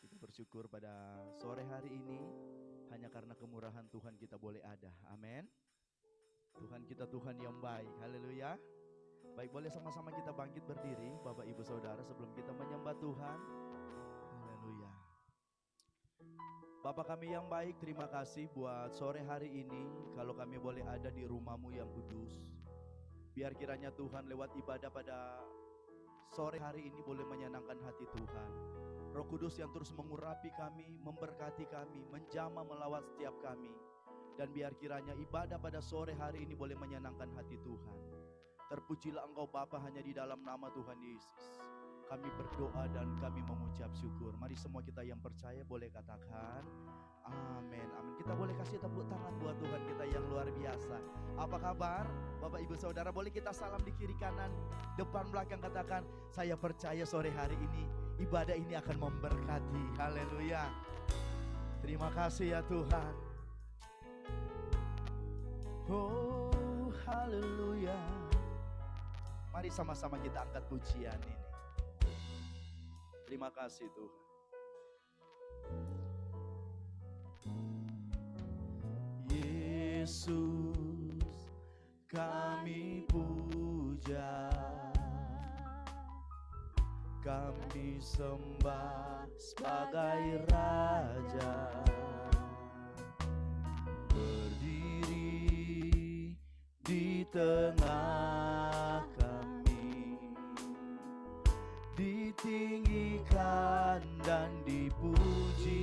Kita bersyukur pada sore hari ini hanya karena kemurahan Tuhan kita boleh ada. Amin. Tuhan kita Tuhan yang baik. Haleluya. Baik, boleh sama-sama kita bangkit berdiri Bapak Ibu Saudara sebelum kita menyembah Tuhan. Haleluya. Bapa kami yang baik, terima kasih buat sore hari ini. Kalau kami boleh ada di rumah-Mu yang kudus, biar kiranya Tuhan lewat ibadah pada sore hari ini boleh menyenangkan hati Tuhan. Roh Kudus yang terus mengurapi kami, memberkati kami, menjamah melawat setiap kami. Dan biar kiranya ibadah pada sore hari ini boleh menyenangkan hati Tuhan. Terpujilah Engkau Bapa hanya di dalam nama Tuhan Yesus. Kami berdoa dan kami mengucap syukur. Mari semua kita yang percaya boleh katakan amin, amin. Kita boleh kasih tepuk tangan buat Tuhan kita yang luar biasa. Apa kabar Bapak Ibu Saudara? Boleh kita salam di kiri kanan, depan belakang, katakan saya percaya sore hari ini ibadah ini akan memberkati. Haleluya. Terima kasih ya Tuhan. Oh haleluya. Mari sama-sama kita angkat pujian ini. Terima kasih Tuhan. Yesus kami puja, kami sembah sebagai Raja. Berdiri di tengah kami, ditinggikan dan dipuji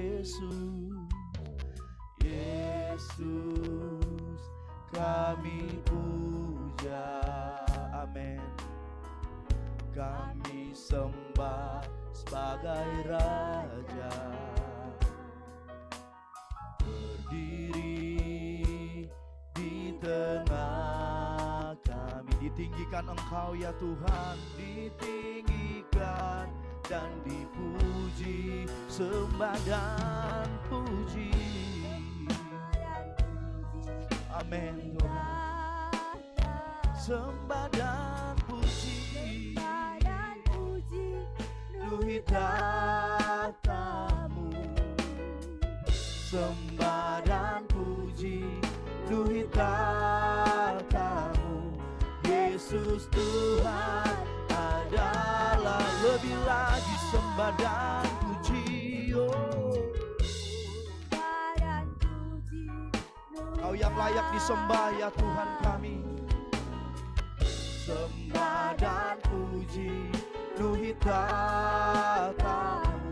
Yesus. Yesus kami puja, amin. Kami sembah sebagai Raja. Berdiri di tengah kami, ditinggikan Engkau ya Tuhan, ditinggikan dan dipuji, sembah dan puji. Amin Tuhan. Sembah dan puji, luhur tahta-Mu. Sembah dan puji, luhur tahta-Mu. Yesus Tuhan adalah, lebih lagi sembah dan puji. Kau yang layak disembah ya Tuhan kami. Sembah dan puji, luhur tahta-Mu.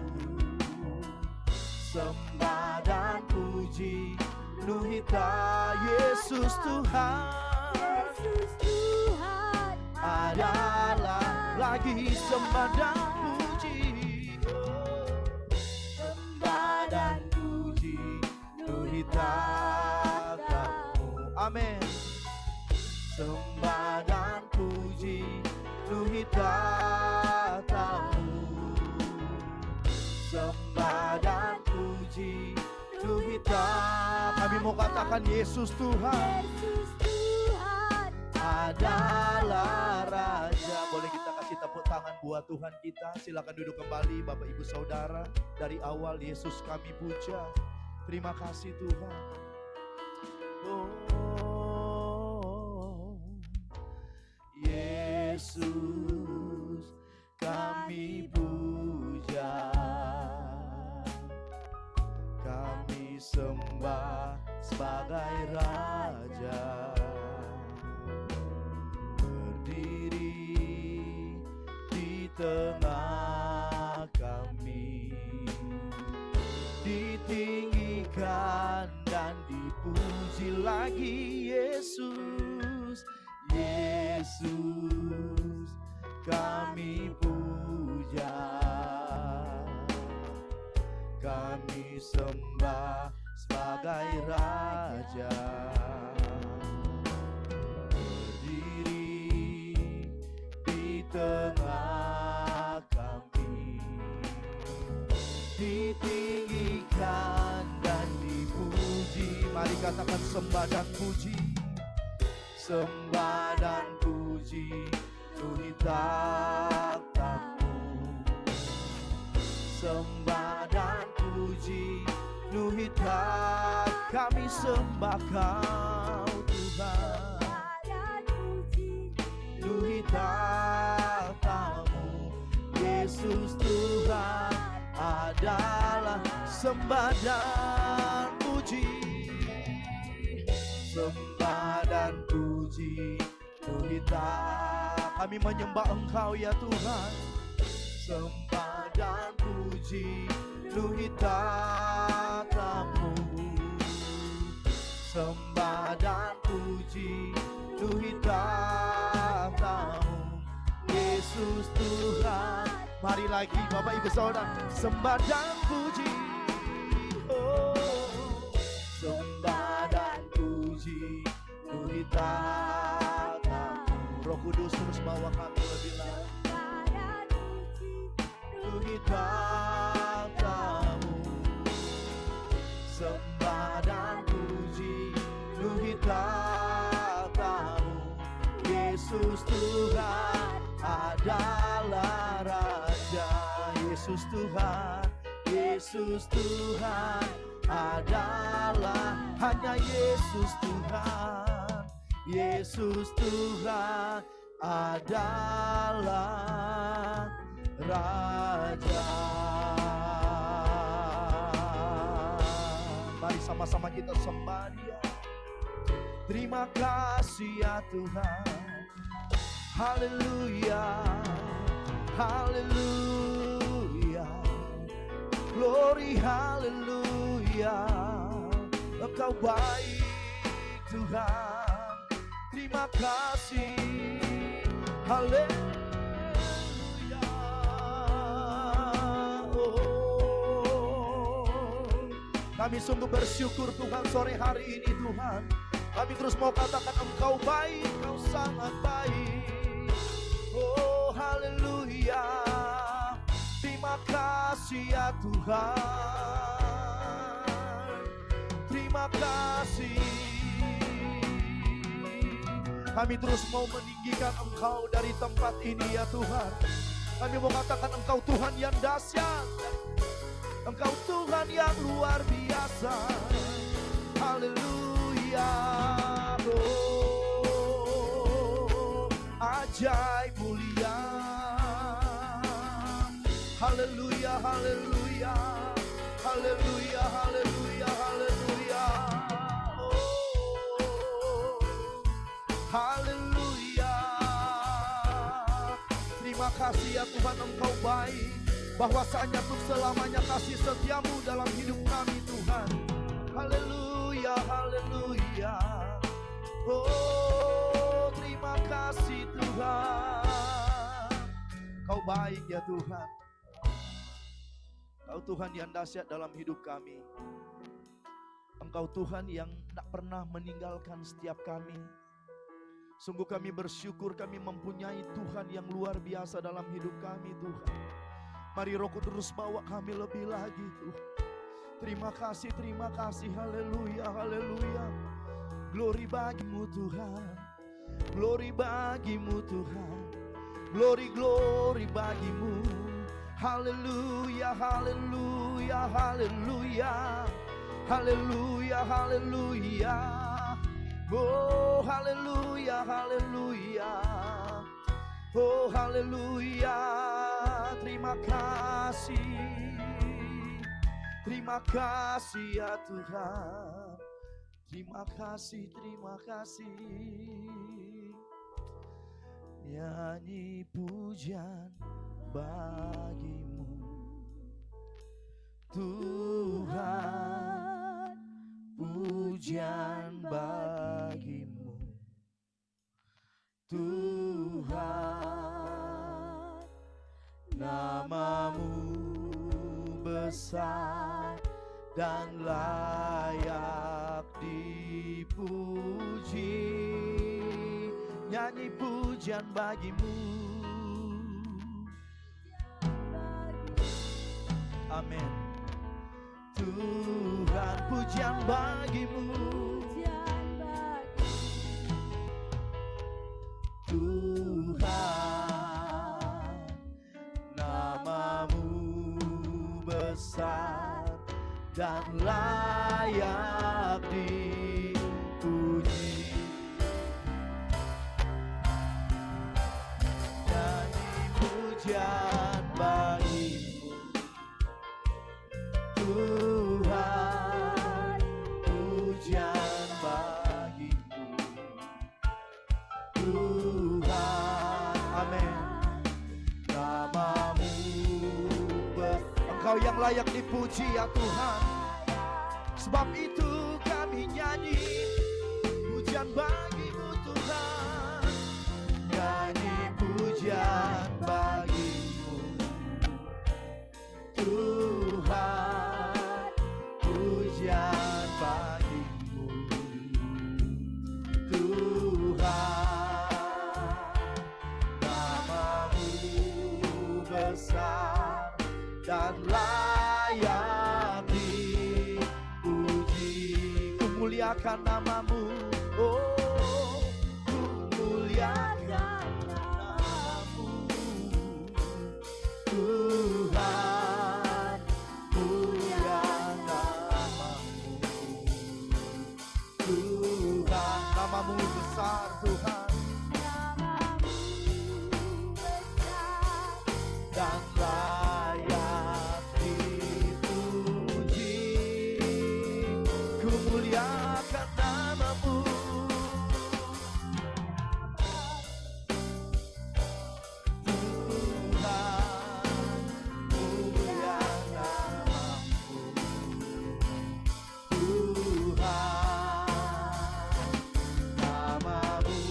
Sembah dan puji, luhur tahta Yesus Tuhan. Yesus Tuhan adalah, lagi sembah dan puji. Sembah dan puji, luhur tahta-Mu. Amin. Sembah dan puji, luhur tahta-Mu. Sembah dan puji, luhur tahta-Mu. Kami mau katakan Yesus Tuhan, Yesus Tuhan adalah Raja. Boleh kita kasih tepuk tangan buat Tuhan kita. Silakan duduk kembali Bapak Ibu Saudara. Dari awal Yesus kami puja. Terima kasih Tuhan. Oh, Yesus kami puja, kami sembah sebagai Raja. Berdiri di tengah kami, ditinggikan dan dipuji lagi Yesus. Yesus kami puja, kami sembah sebagai Raja. Berdiri di tengah kami, ditinggikan dan dipuji. Mari katakan sembah dan puji. Sembah dan puji, luhur tahta-Mu. sembah dan puji Nuhita kami sembah Kau Tuhan, Nuhita Kamu Yesus Tuhan adalah sembah dan puji, sembah dan puji Nuhita kami menyembah Engkau ya Tuhan, sembah dan puji Nuhita Kamu, sembah dan puji Nuhita Kamu Yesus Tuhan. Mari lagi Bapak Ibu Saudara, sembah dan puji, oh, sembah dan puji Nuhita Kamu. Roh Kudus terus bawa kami lebih lagi. Nuhita Kamu, sembah dan puji Nuhita Kamu Yesus Tuhan adalah Raja. Yesus Tuhan, Yesus Tuhan adalah, hanya Yesus Tuhan, Yesus Tuhan adalah Raja. Mari sama-sama kita sembah Dia. Terima kasih ya Tuhan. Haleluya, haleluya, glory haleluya. Engkau baik Tuhan. Terima kasih. Haleluya. Oh, kami sungguh bersyukur Tuhan sore hari ini Tuhan. Kami terus mau katakan Engkau baik, Engkau sangat baik. Oh haleluya. Terima kasih ya Tuhan. Terima kasih. Kami terus mau meninggikan Engkau dari tempat ini ya Tuhan. Kami mau katakan Engkau Tuhan yang dahsyat, Engkau Tuhan yang luar biasa. Haleluya. Oh, ajaib mulia. Haleluya, haleluya, haleluya, haleluya, haleluya. Oh, haleluya. Terima kasih ya Tuhan, Engkau baik. Bahwasanya untuk selamanya kasih setiamu dalam hidup kami Tuhan. Haleluya, haleluya. Oh, terima kasih Tuhan. Kau baik ya Tuhan. Kau Tuhan yang dahsyat dalam hidup kami. Engkau Tuhan yang tak pernah meninggalkan setiap kami. Sungguh kami bersyukur kami mempunyai Tuhan yang luar biasa dalam hidup kami Tuhan. Mari Roh Kudus bawa kami lebih lagi Tuhan. Terima kasih, haleluya, haleluya. Glory bagimu Tuhan, glory bagimu Tuhan, glory, glory bagimu. Haleluya, haleluya, haleluya, haleluya, haleluya. Oh haleluya, haleluya. Oh haleluya. Terima kasih. Terima kasih ya Tuhan. Terima kasih, terima kasih. Nyanyi pujian bagimu Tuhan, pujian bagimu Tuhan. Namamu besar dan layak dipuji. Nyanyi pujian bagimu. Amin. Tuhan, pujian bagimu. Tuhan, namamu besar dan layak dipuji. Nyanyi pujian bagimu Tuhan, pujian bagimu Tuhan. Amin. Namamu Engkau yang layak dipuji ya Tuhan. Sebab itu kami nyanyi pujian bagimu Tuhan. Nyanyi pujian bagimu Tuhan, pujian bagimu Tuhan. Namamu besar dan layak dipuji. Kumuliakan namamu, oh kumuliakan namamu Tuhan, pujian namamu Tuhan. Namamu besar Tuhan, dan layak dipuji. Kumuliakan namamu Tuhan, pujian namamu Tuhan. Namamu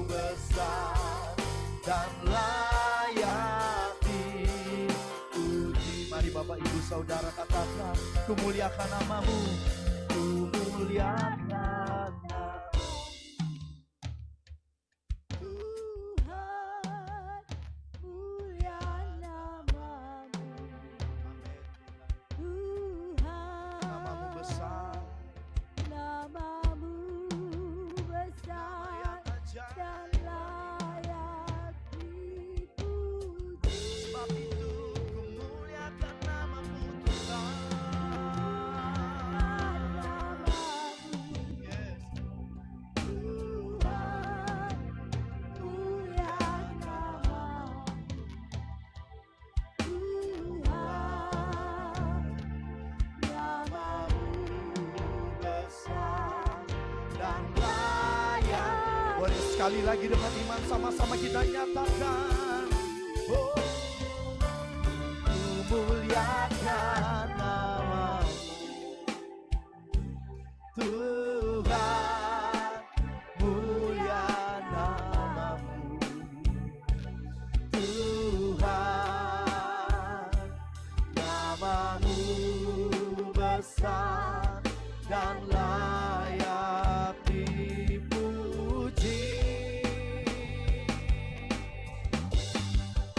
besar dan layak dipuji. Mari Bapak Ibu Saudara katakan, kumuliakan namamu, kumuliakan namamu Tuhan, mulia namamu. Tuhan, Namamu besar, namamu besar yang ajaib. dan layak dipuji. Sebab itu kumuliakan namamu Tuhan. Namamu, Yes. Tuhan, mulia namamu. Tuhan, namamu Besar dan layak. Boleh sekali lagi dengan iman sama-sama kita nyatakan, oh kumuliakan namamu Tuhan, mulia namamu Tuhan. Namamu besar dan layak dipuji.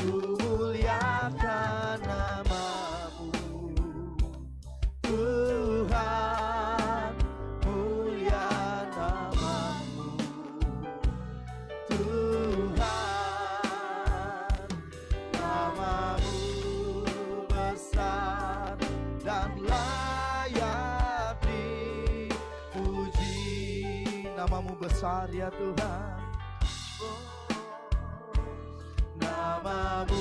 Kumuliakan namamu Tuhan, mulia namamu Tuhan. Namamu besar dan layak dipuji. Namamu besar ya Tuhan, oh, namamu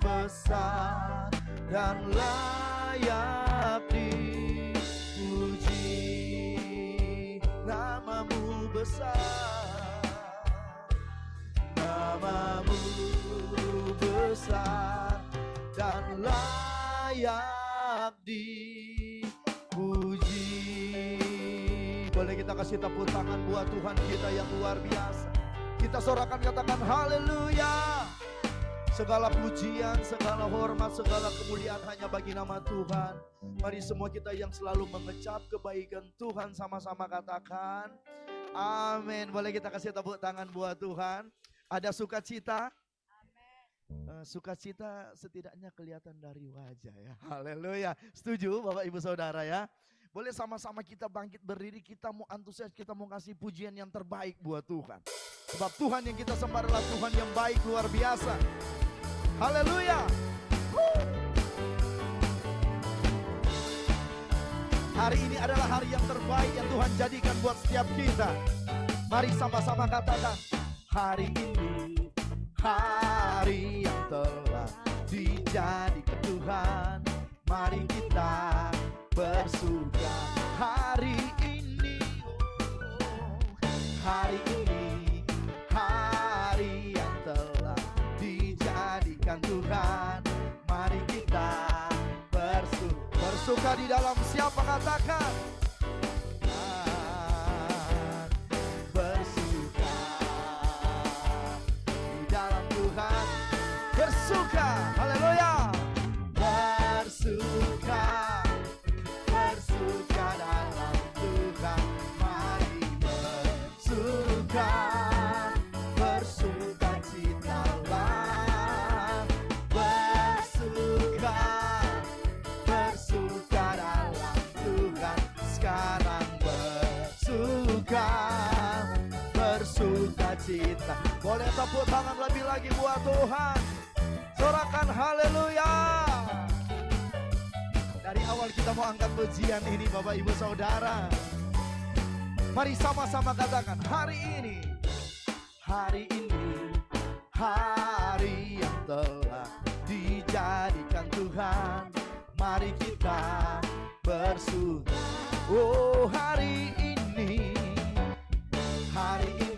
besar dan layak dipuji. Namamu besar, namamu besar dan layak dipuji. Boleh kita kasih tepuk tangan buat Tuhan kita yang luar biasa. Kita sorakan, katakan haleluya. Segala pujian, segala hormat, segala kemuliaan hanya bagi nama Tuhan. Mari semua kita yang selalu mengecap kebaikan Tuhan sama-sama katakan amin. Boleh kita kasih tepuk tangan buat Tuhan. Ada sukacita? Sukacita setidaknya kelihatan dari wajah ya. Haleluya. Setuju Bapak Ibu Saudara ya? Boleh sama-sama kita bangkit berdiri, kita mau antusias, kita mau kasih pujian yang terbaik buat Tuhan. Sebab Tuhan yang kita sembah adalah Tuhan yang baik luar biasa. Haleluya. Hari ini adalah hari yang terbaik yang Tuhan jadikan buat setiap kita. Mari sama-sama katakan, hari ini hari yang telah dijadikan Tuhan. Mari kita bersuka. Hari ini, hari ini hari yang telah dijadikan Tuhan. Mari kita bersuka di dalam siapa katakan. Bersuka di dalam Tuhan. Bersuka, haleluya. Bersuka, bersuka dalam Tuhan. Mari bersuka, bersuka citalah. Bersuka, bersuka dalam Tuhan. Sekarang bersuka, bersuka cita. Boleh tepuk tangan lebih lagi buat Tuhan. Sorakan haleluya. Dari awal kita mau angkat pujian ini Bapak Ibu Saudara. Mari sama-sama katakan, hari ini hari yang telah dijadikan Tuhan. Mari kita bersuka. Oh hari ini hari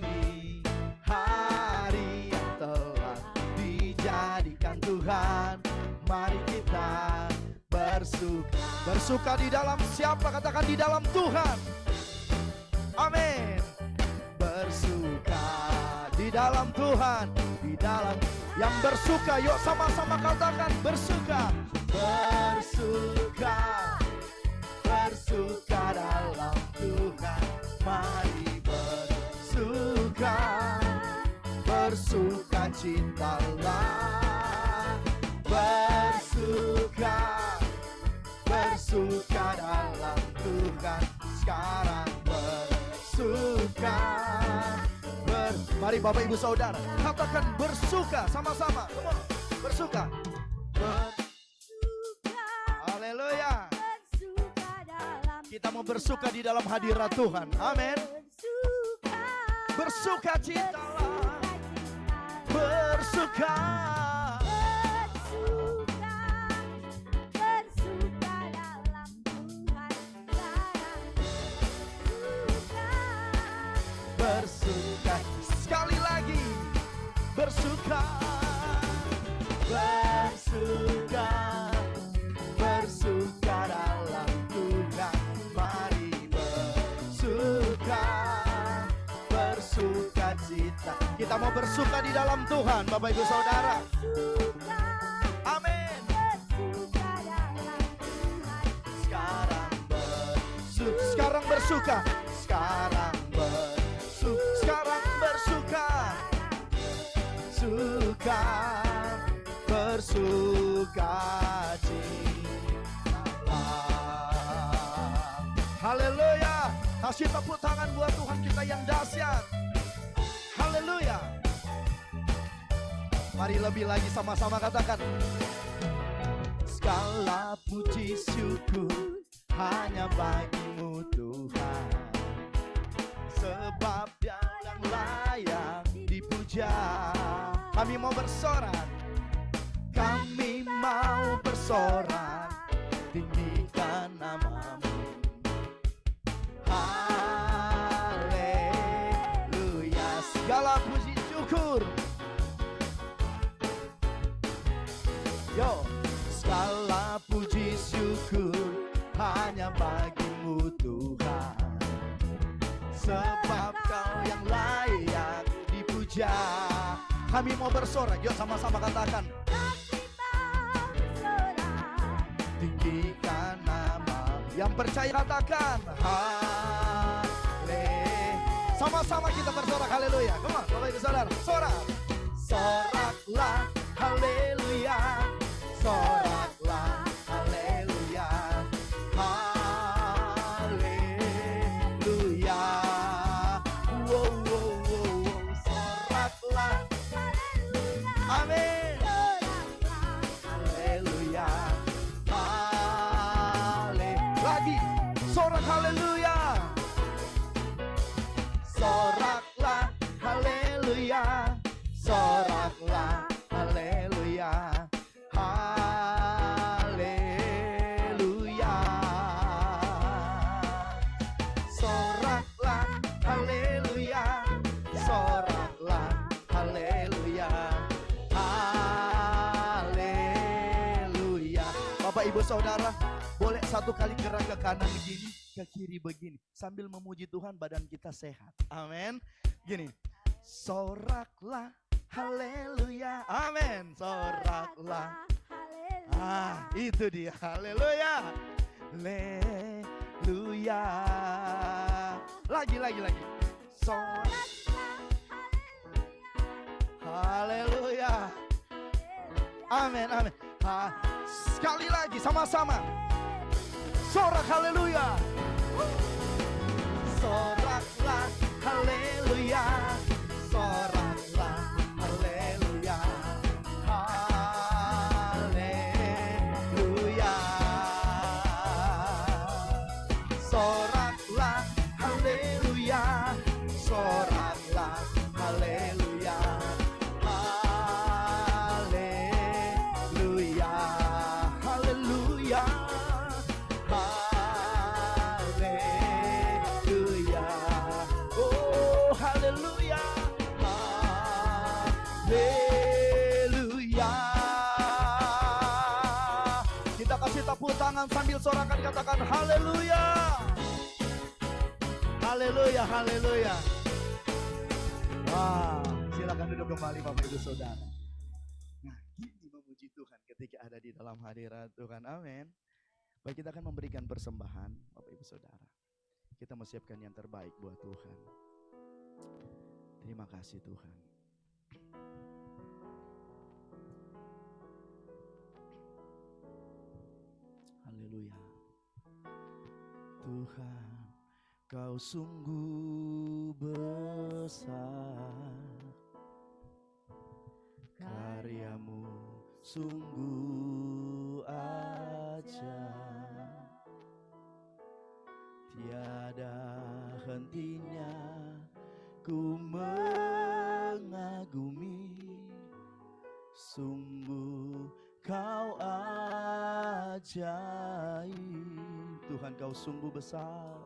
yang telah dijadikan Tuhan. Mari kita bersuka. Bersuka di dalam siapa? Katakan di dalam Tuhan. Amin. Bersuka di dalam Tuhan. Di dalam yang bersuka. Yuk sama-sama katakan bersuka. Bersuka, bersuka dalam Tuhan. Mari bersuka, bersuka cintalah. Bersuka, bersuka dalam Tuhan. Sekarang bersuka. Mari Bapak Ibu Saudara katakan bersuka sama-sama. Come on. Bersuka. Haleluya. Kita mau bersuka di dalam hadirat Tuhan. Amin. Bersuka cintalah. Bersuka. Bersuka sekali lagi. Bersuka. Bersuka. Bersuka dalam Tuhan. Mari bersuka. Bersuka cita. Kita mau bersuka di dalam Tuhan Bapak Ibu Saudara. Amin. Sekarang bersuka. Sekarang bersuka. Sekarang bersuka. Suka. Bersuka cita. Haleluya. Kasih tepuk tangan buat Tuhan kita yang dahsyat. Haleluya. Mari lebih lagi sama-sama katakan. Segala puji syukur hanya bagimu Tuhan. Sebab Dia yang layak dipuja. Kami mau bersorak. Kami mau bersorak. Tinggikan namamu. Haleluya. Segala puji syukur. Yo, segala puji syukur hanya bagimu Tuhan. Sebab Kau yang layak dipuja. Kami mau bersorak. Yuk sama-sama katakan. Tinggikan nama. Yang percaya katakan haleluya. Sama-sama kita bersorak haleluya. Come on, Bapak Ibu Saudara, sorak. Soraklah haleluya. Soraklah haleluya. Haleluya. Wow, wow, wow. Soraklah. Amin. Haleluya. Lagi. sorak haleluya. Soraklah haleluya. Soraklah haleluya. Haleluya. Soraklah haleluya. Soraklah haleluya. Haleluya. Bapak Ibu Saudara, boleh satu kali gerak ke kanan begini, ke kiri begini, sambil memuji Tuhan, badan kita sehat. Amin. Gini, soraklah haleluya. Amin. Soraklah. Itu dia. Haleluya. Haleluya. Lagi. Sorak. Haleluya. Amin. Sekali lagi sama-sama. Sorak haleluya. Soraklah haleluya. Soraklah haleluya. Haleluya. Soraklah haleluya. Soraklah haleluya. Haleluya. Haleluya. Haleluya. Oh, haleluya. Haleluya. Kita kasih tepuk tangan sambil sorakan, katakan haleluya. Haleluya, haleluya. Wah, silakan duduk kembali Bapak Ibu Saudara. Nah, gini memuji Tuhan ketika ada di dalam hadirat Tuhan. Amin. Baik, kita akan memberikan persembahan Bapak Ibu Saudara. Kita mau siapkan yang terbaik buat Tuhan. Terima kasih Tuhan. Haleluya. Tuhan, Kau sungguh besar, karyamu sungguh ajaib, tiada hentinya ku mengagumi, sungguh Kau ajaib. Tuhan, Kau sungguh besar.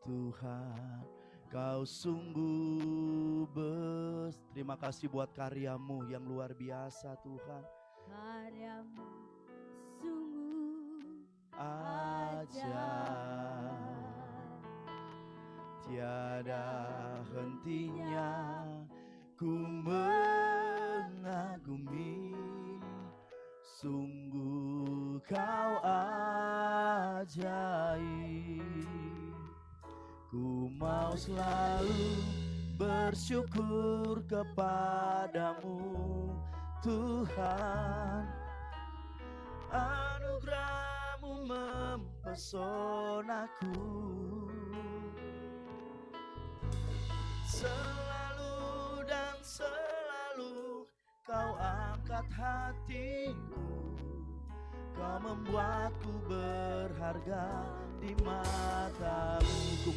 Tuhan, Kau sungguh besar. Terima kasih buat karyamu yang luar biasa Tuhan. Karyamu sungguh Ajaib, tiada hentinya ku mengagumi, sungguh Kau ajaib. Ku mau selalu bersyukur kepadamu Tuhan, anugerah-Mu mempesonaku, selalu dan selalu Kau angkat hatiku, Kau membuatku berharga di mata-Mu. Ku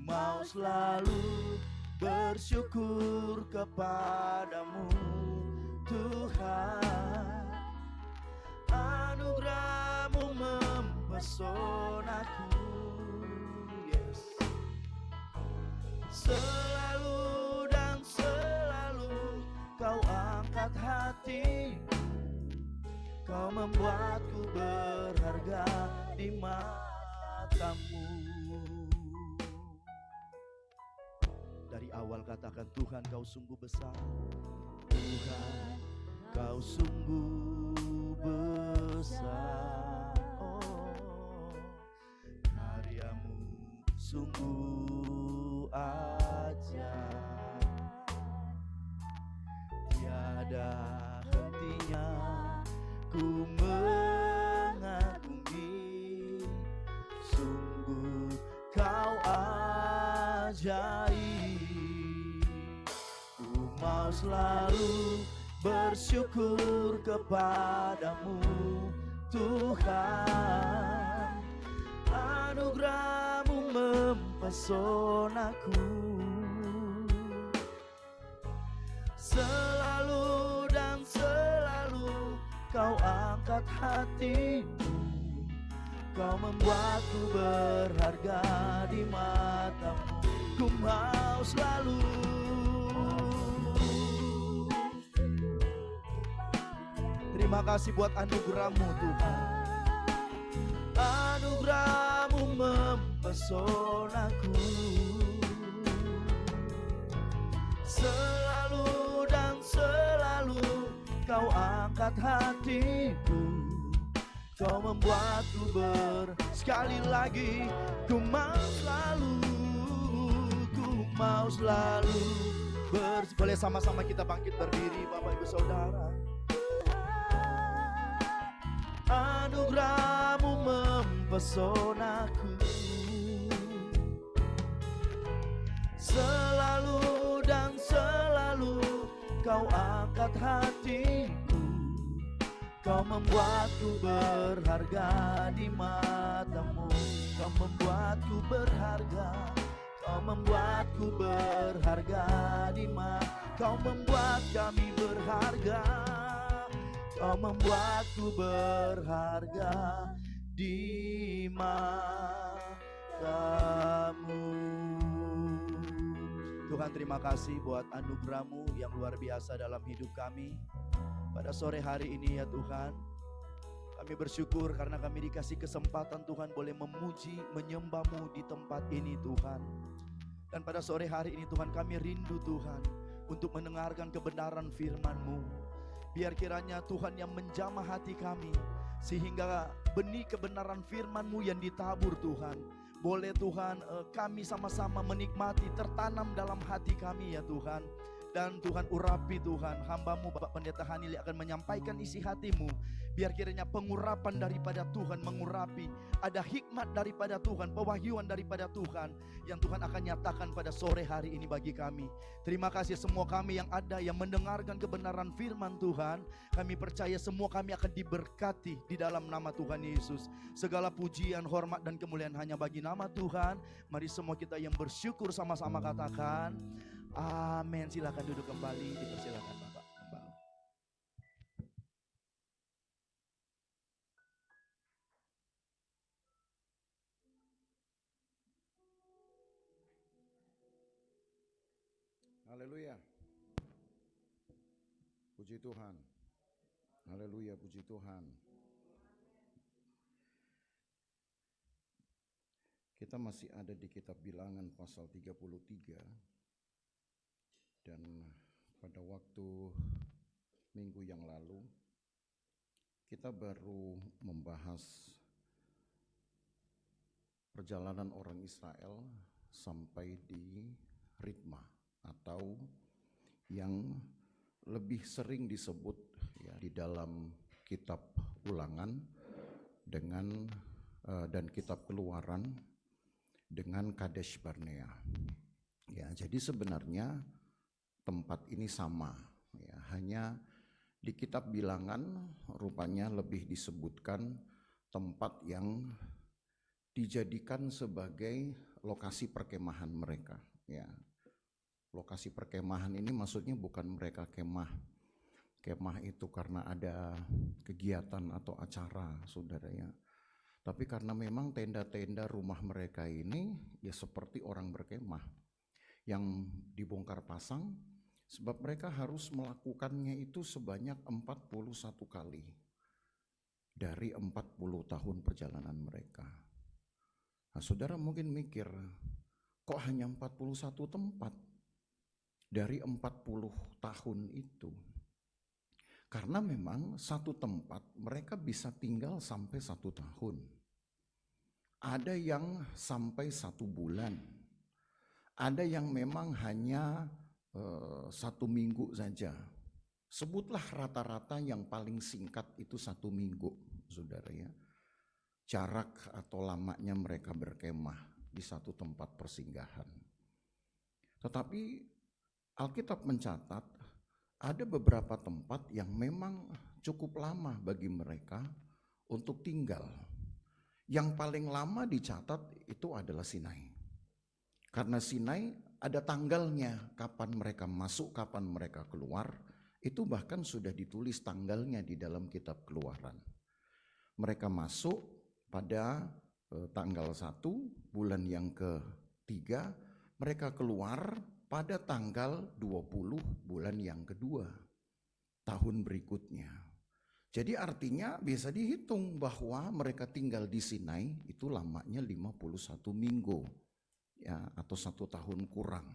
mau selalu bersyukur kepadamu Tuhan, anugerah-Mu mempesonaku. Yes. Selalu dan selalu Kau angkat hatiku, Kau membuatku berharga di mata-Mu. Dari awal katakan, Tuhan Kau sungguh besar. Tuhan Kau sungguh besar. Oh, karya-Mu sungguh ajaib, tiada hentinya ku mengagumi, sungguh Kau ajaib. Ku mau selalu bersyukur kepadamu Tuhan, Anugerah-Mu mempesonaku, selalu dan selalu Kau angkat hatiku. Kau membuatku berharga di mata-Mu. Ku mau selalu terima kasih buat anugerah-Mu Tuhan. Anugerah-Mu mempesonaku, selalu dan selalu Kau angkat hatiku. Kau membuatku sekali lagi, ku mau selalu, ku mau selalu boleh sama-sama kita bangkit berdiri Bapak Ibu Saudara. Anugerah-Mu mempesonaku, selalu dan selalu Kau angkat hatiku. Kau membuatku berharga di mata-Mu. Kau membuatku berharga. Kau membuatku berharga di mata. Kau membuat kami berharga. Kau membuatku berharga di mata-Mu. Tuhan, terima kasih buat anugerah-Mu yang luar biasa dalam hidup kami. Pada sore hari ini ya Tuhan, kami bersyukur karena kami dikasih kesempatan Tuhan boleh memuji, menyembah-Mu di tempat ini Tuhan. Dan pada sore hari ini Tuhan, kami rindu Tuhan untuk mendengarkan kebenaran firman-Mu. Biar kiranya Tuhan yang menjamah hati kami, sehingga benih kebenaran firman-Mu yang ditabur Tuhan, boleh Tuhan kami sama-sama menikmati, tertanam dalam hati kami ya Tuhan. Dan Tuhan urapi Tuhan, hamba-Mu Bapak Pendeta Hanili akan menyampaikan isi hati-Mu. Biar kiranya pengurapan daripada Tuhan mengurapi, ada hikmat daripada Tuhan, pewahyuan daripada Tuhan yang Tuhan akan nyatakan pada sore hari ini bagi kami. Terima kasih semua kami yang ada, yang mendengarkan kebenaran firman Tuhan. Kami percaya semua kami akan diberkati di dalam nama Tuhan Yesus. Segala pujian, hormat dan kemuliaan hanya bagi nama Tuhan. Mari semua kita yang bersyukur sama-sama katakan amin. Silakan duduk kembali, dipersilakan Bapak. Haleluya. Puji Tuhan. Haleluya, puji Tuhan. Kita masih ada di kitab Bilangan pasal 33. Dan pada waktu minggu yang lalu kita baru membahas perjalanan orang Israel sampai di Ritma, atau yang lebih sering disebut ya di dalam kitab Ulangan dengan dan kitab Keluaran dengan Kadesh Barnea. Ya, jadi sebenarnya tempat ini sama, ya, hanya di kitab Bilangan rupanya lebih disebutkan tempat yang dijadikan sebagai lokasi perkemahan mereka. Ya, lokasi perkemahan ini maksudnya bukan mereka kemah itu karena ada kegiatan atau acara, saudara ya. Tapi karena memang tenda-tenda rumah mereka ini ya seperti orang berkemah yang dibongkar pasang, sebab mereka harus melakukannya itu sebanyak 41 kali dari 40 tahun perjalanan mereka. Nah, saudara mungkin mikir, kok hanya 41 tempat dari 40 tahun itu? Karena memang satu tempat mereka bisa tinggal sampai 1 tahun. Ada yang sampai 1 bulan. Ada yang memang hanya 1 minggu saja. Sebutlah rata-rata yang paling singkat itu 1 minggu, saudara ya. Jarak atau lamanya mereka berkemah di satu tempat persinggahan. Tetapi Alkitab mencatat ada beberapa tempat yang memang cukup lama bagi mereka untuk tinggal. Yang paling lama dicatat itu adalah Sinai. Karena Sinai ada tanggalnya, kapan mereka masuk, kapan mereka keluar. Itu bahkan sudah ditulis tanggalnya di dalam kitab Keluaran. Mereka masuk pada tanggal 1 bulan yang ketiga, mereka keluar pada tanggal 20 bulan yang kedua tahun berikutnya. Jadi artinya bisa dihitung bahwa mereka tinggal di Sinai itu lamanya 51 minggu ya, atau 1 tahun kurang.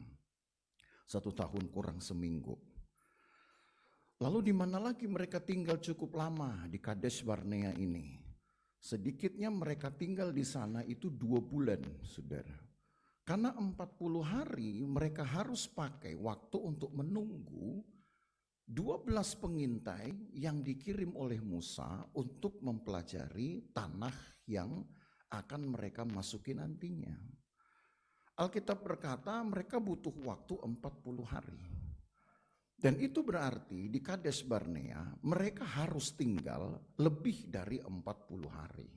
1 tahun kurang seminggu. Lalu di mana lagi mereka tinggal cukup lama di Kades Barnea ini? Sedikitnya mereka tinggal di sana itu 2 bulan, saudara. Karena 40 hari mereka harus pakai waktu untuk menunggu 12 pengintai yang dikirim oleh Musa untuk mempelajari tanah yang akan mereka masuki nantinya. Alkitab berkata mereka butuh waktu 40 hari. Dan itu berarti di Kades Barnea mereka harus tinggal lebih dari 40 hari.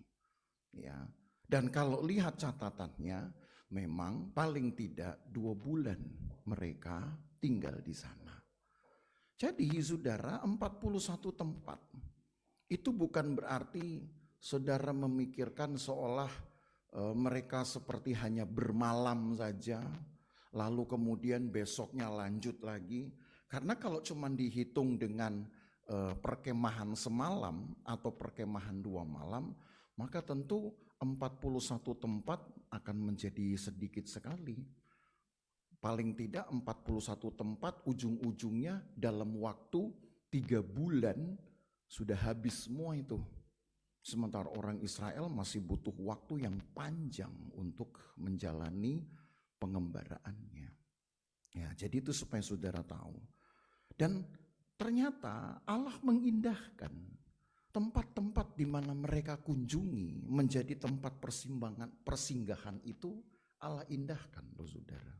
Ya. Dan kalau lihat catatannya memang paling tidak 2 bulan mereka tinggal di sana. Jadi saudara 41 tempat itu bukan berarti saudara memikirkan seolah mereka seperti hanya bermalam saja lalu kemudian besoknya lanjut lagi. Karena kalau cuma dihitung dengan perkemahan semalam atau perkemahan 2 malam, maka tentu 41 tempat akan menjadi sedikit sekali. Paling tidak 41 tempat ujung-ujungnya dalam waktu 3 bulan sudah habis semua itu. Sementara orang Israel masih butuh waktu yang panjang untuk menjalani pengembaraannya. Ya, jadi itu supaya saudara tahu. Dan ternyata Allah mengindahkan tempat-tempat di mana mereka kunjungi menjadi tempat persinggahan itu Allah indahkan loh saudara.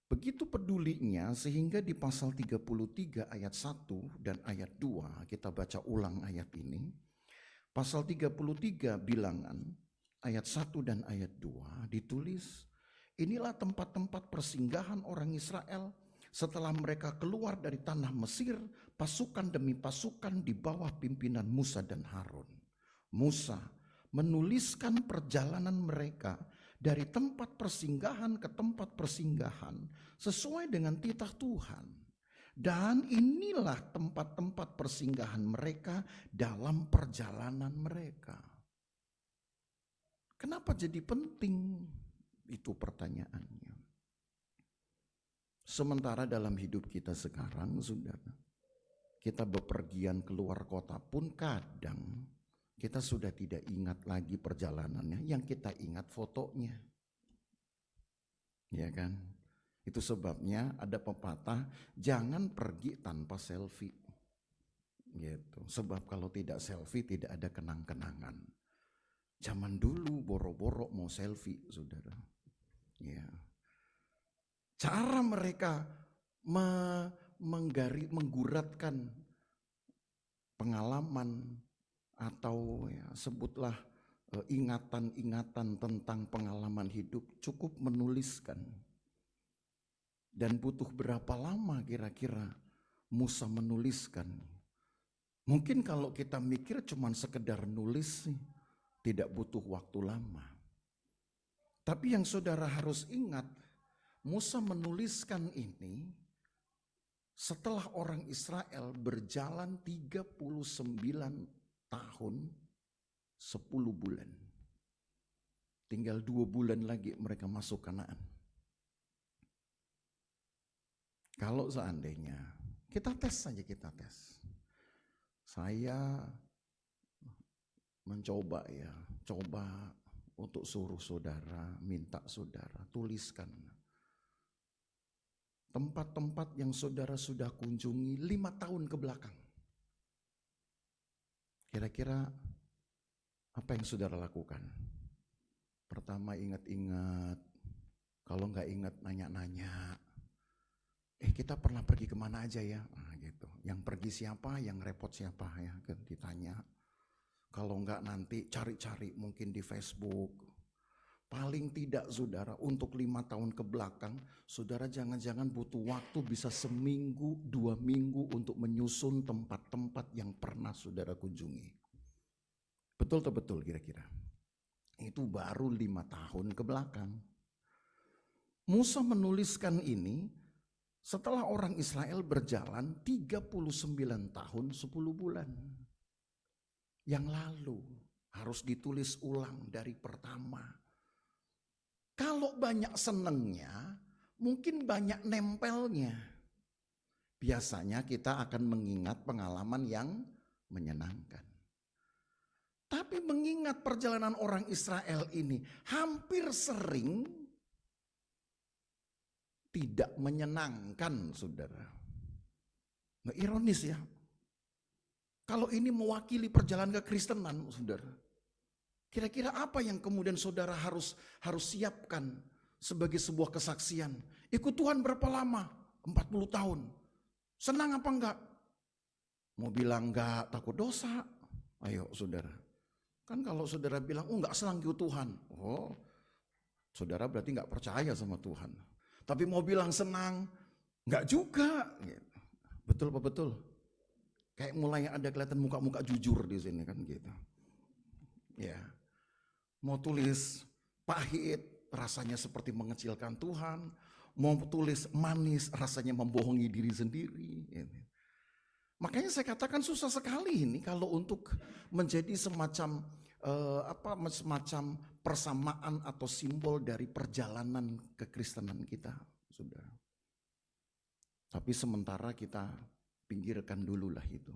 Begitu pedulinya sehingga di pasal 33 ayat 1 dan ayat 2 kita baca ulang ayat ini. Pasal 33 bilangan ayat 1 dan ayat 2 ditulis, inilah tempat-tempat persinggahan orang Israel setelah mereka keluar dari tanah Mesir, pasukan demi pasukan di bawah pimpinan Musa dan Harun. Musa menuliskan perjalanan mereka dari tempat persinggahan ke tempat persinggahan sesuai dengan titah Tuhan. Dan inilah tempat-tempat persinggahan mereka dalam perjalanan mereka. Kenapa jadi penting? Itu pertanyaannya. Sementara dalam hidup kita sekarang, saudara, kita bepergian keluar kota pun kadang kita sudah tidak ingat lagi perjalanannya, yang kita ingat fotonya. Ya kan? Itu sebabnya ada pepatah, jangan pergi tanpa selfie. Gitu. Sebab kalau tidak selfie tidak ada kenang-kenangan. Zaman dulu boro-boro mau selfie, saudara. Ya. Cara mereka mengguratkan pengalaman atau ya, sebutlah ingatan-ingatan tentang pengalaman hidup cukup menuliskan. Dan butuh berapa lama kira-kira Musa menuliskan? Mungkin kalau kita mikir cuma sekedar nulis sih, tidak butuh waktu lama. Tapi yang saudara harus ingat, Musa menuliskan ini setelah orang Israel berjalan 39 tahun 10 bulan. Tinggal 2 bulan lagi mereka masuk Kanaan. Kalau seandainya, kita tes saja, kita tes. Saya mencoba ya, coba untuk suruh saudara, minta saudara, tuliskan tempat-tempat yang saudara sudah kunjungi 5 tahun ke belakang. Kira-kira apa yang saudara lakukan? Pertama ingat-ingat, kalau nggak ingat nanya-nanya. Kita pernah pergi kemana aja ya? Nah, gitu. Yang pergi siapa, yang repot siapa ya? Ditanya. Kalau enggak nanti cari-cari mungkin di Facebook. Paling tidak saudara untuk 5 tahun ke belakang, saudara jangan-jangan butuh waktu bisa seminggu, 2 minggu untuk menyusun tempat-tempat yang pernah saudara kunjungi. Betul atau betul kira-kira? Itu baru 5 tahun ke belakang. Musa menuliskan ini setelah orang Israel berjalan 39 tahun 10 bulan. Yang lalu harus ditulis ulang dari pertama. Kalau banyak senengnya, mungkin banyak nempelnya. Biasanya kita akan mengingat pengalaman yang menyenangkan. Tapi mengingat perjalanan orang Israel ini hampir sering tidak menyenangkan, saudara. Nah, ironis ya. Kalau ini mewakili perjalanan kekristenan, saudara. Kira-kira apa yang kemudian saudara harus siapkan sebagai sebuah kesaksian? Ikut Tuhan berapa lama? 40 tahun. Senang apa enggak? Mau bilang enggak takut dosa? Ayo saudara. Kan kalau saudara bilang, enggak senang ikut Tuhan. Oh, saudara berarti enggak percaya sama Tuhan. Tapi mau bilang senang, enggak juga. Betul apa betul? Kayak mulai ada kelihatan muka-muka jujur di sini kan gitu. Ya, mau tulis pahit rasanya seperti mengecilkan Tuhan, mau tulis manis rasanya membohongi diri sendiri. Makanya saya katakan susah sekali ini kalau untuk menjadi semacam semacam persamaan atau simbol dari perjalanan kekristenan kita, saudara. Tapi sementara kita pinggirkan dulu lah itu.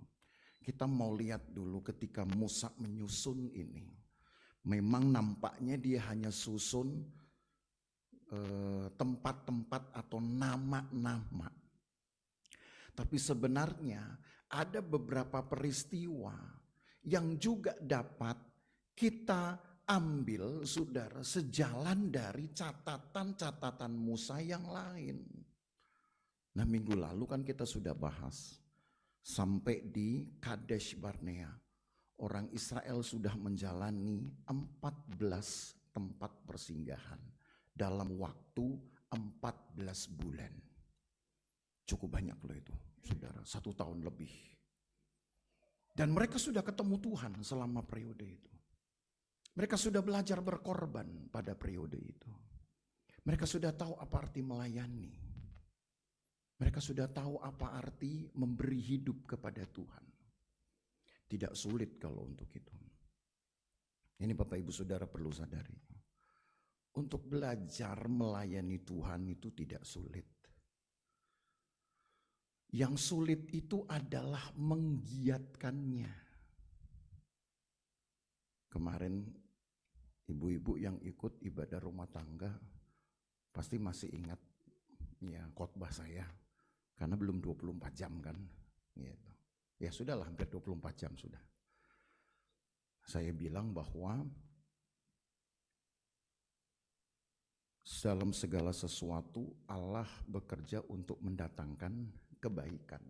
Kita mau lihat dulu ketika Musa menyusun ini. Memang nampaknya dia hanya susun tempat-tempat atau nama-nama. Tapi sebenarnya ada beberapa peristiwa yang juga dapat kita ambil, saudara, sejalan dari catatan-catatan Musa yang lain. Nah, minggu lalu kan kita sudah bahas sampai di Kadesh Barnea. Orang Israel sudah menjalani 14 tempat persinggahan dalam waktu 14 bulan. Cukup banyak loh itu, saudara, 1 tahun lebih. Dan mereka sudah ketemu Tuhan selama periode itu. Mereka sudah belajar berkorban pada periode itu. Mereka sudah tahu apa arti melayani. Mereka sudah tahu apa arti memberi hidup kepada Tuhan. Tidak sulit kalau untuk itu. Ini Bapak Ibu Saudara perlu sadari. Untuk belajar melayani Tuhan itu tidak sulit. Yang sulit itu adalah menggiatkannya. Kemarin ibu-ibu yang ikut ibadah rumah tangga pasti masih ingat ya khotbah saya. Karena belum 24 jam kan. Gitu. Ya sudahlah, hampir 24 jam sudah. Saya bilang bahwa dalam segala sesuatu Allah bekerja untuk mendatangkan kebaikan.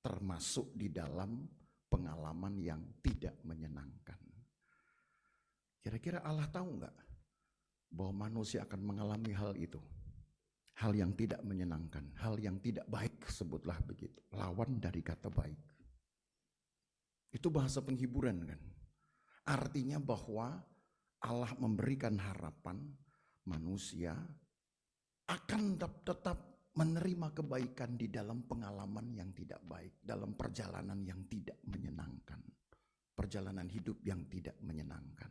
Termasuk di dalam pengalaman yang tidak menyenangkan. Kira-kira Allah tahu enggak bahwa manusia akan mengalami hal itu? Hal yang tidak menyenangkan, hal yang tidak baik, sebutlah begitu. Lawan dari kata baik. Itu bahasa penghiburan kan. Artinya bahwa Allah memberikan harapan manusia akan tetap menerima kebaikan di dalam pengalaman yang tidak baik, dalam perjalanan yang tidak menyenangkan, perjalanan hidup yang tidak menyenangkan.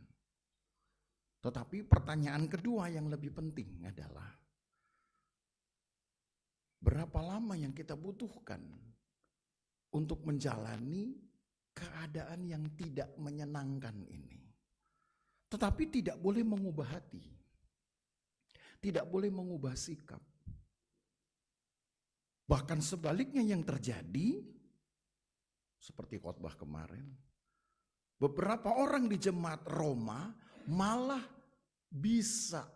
Tetapi pertanyaan kedua yang lebih penting adalah, berapa lama yang kita butuhkan untuk menjalani keadaan yang tidak menyenangkan ini? Tetapi tidak boleh mengubah hati. Tidak boleh mengubah sikap. Bahkan sebaliknya yang terjadi, seperti khotbah kemarin, beberapa orang di jemaat Roma malah bisa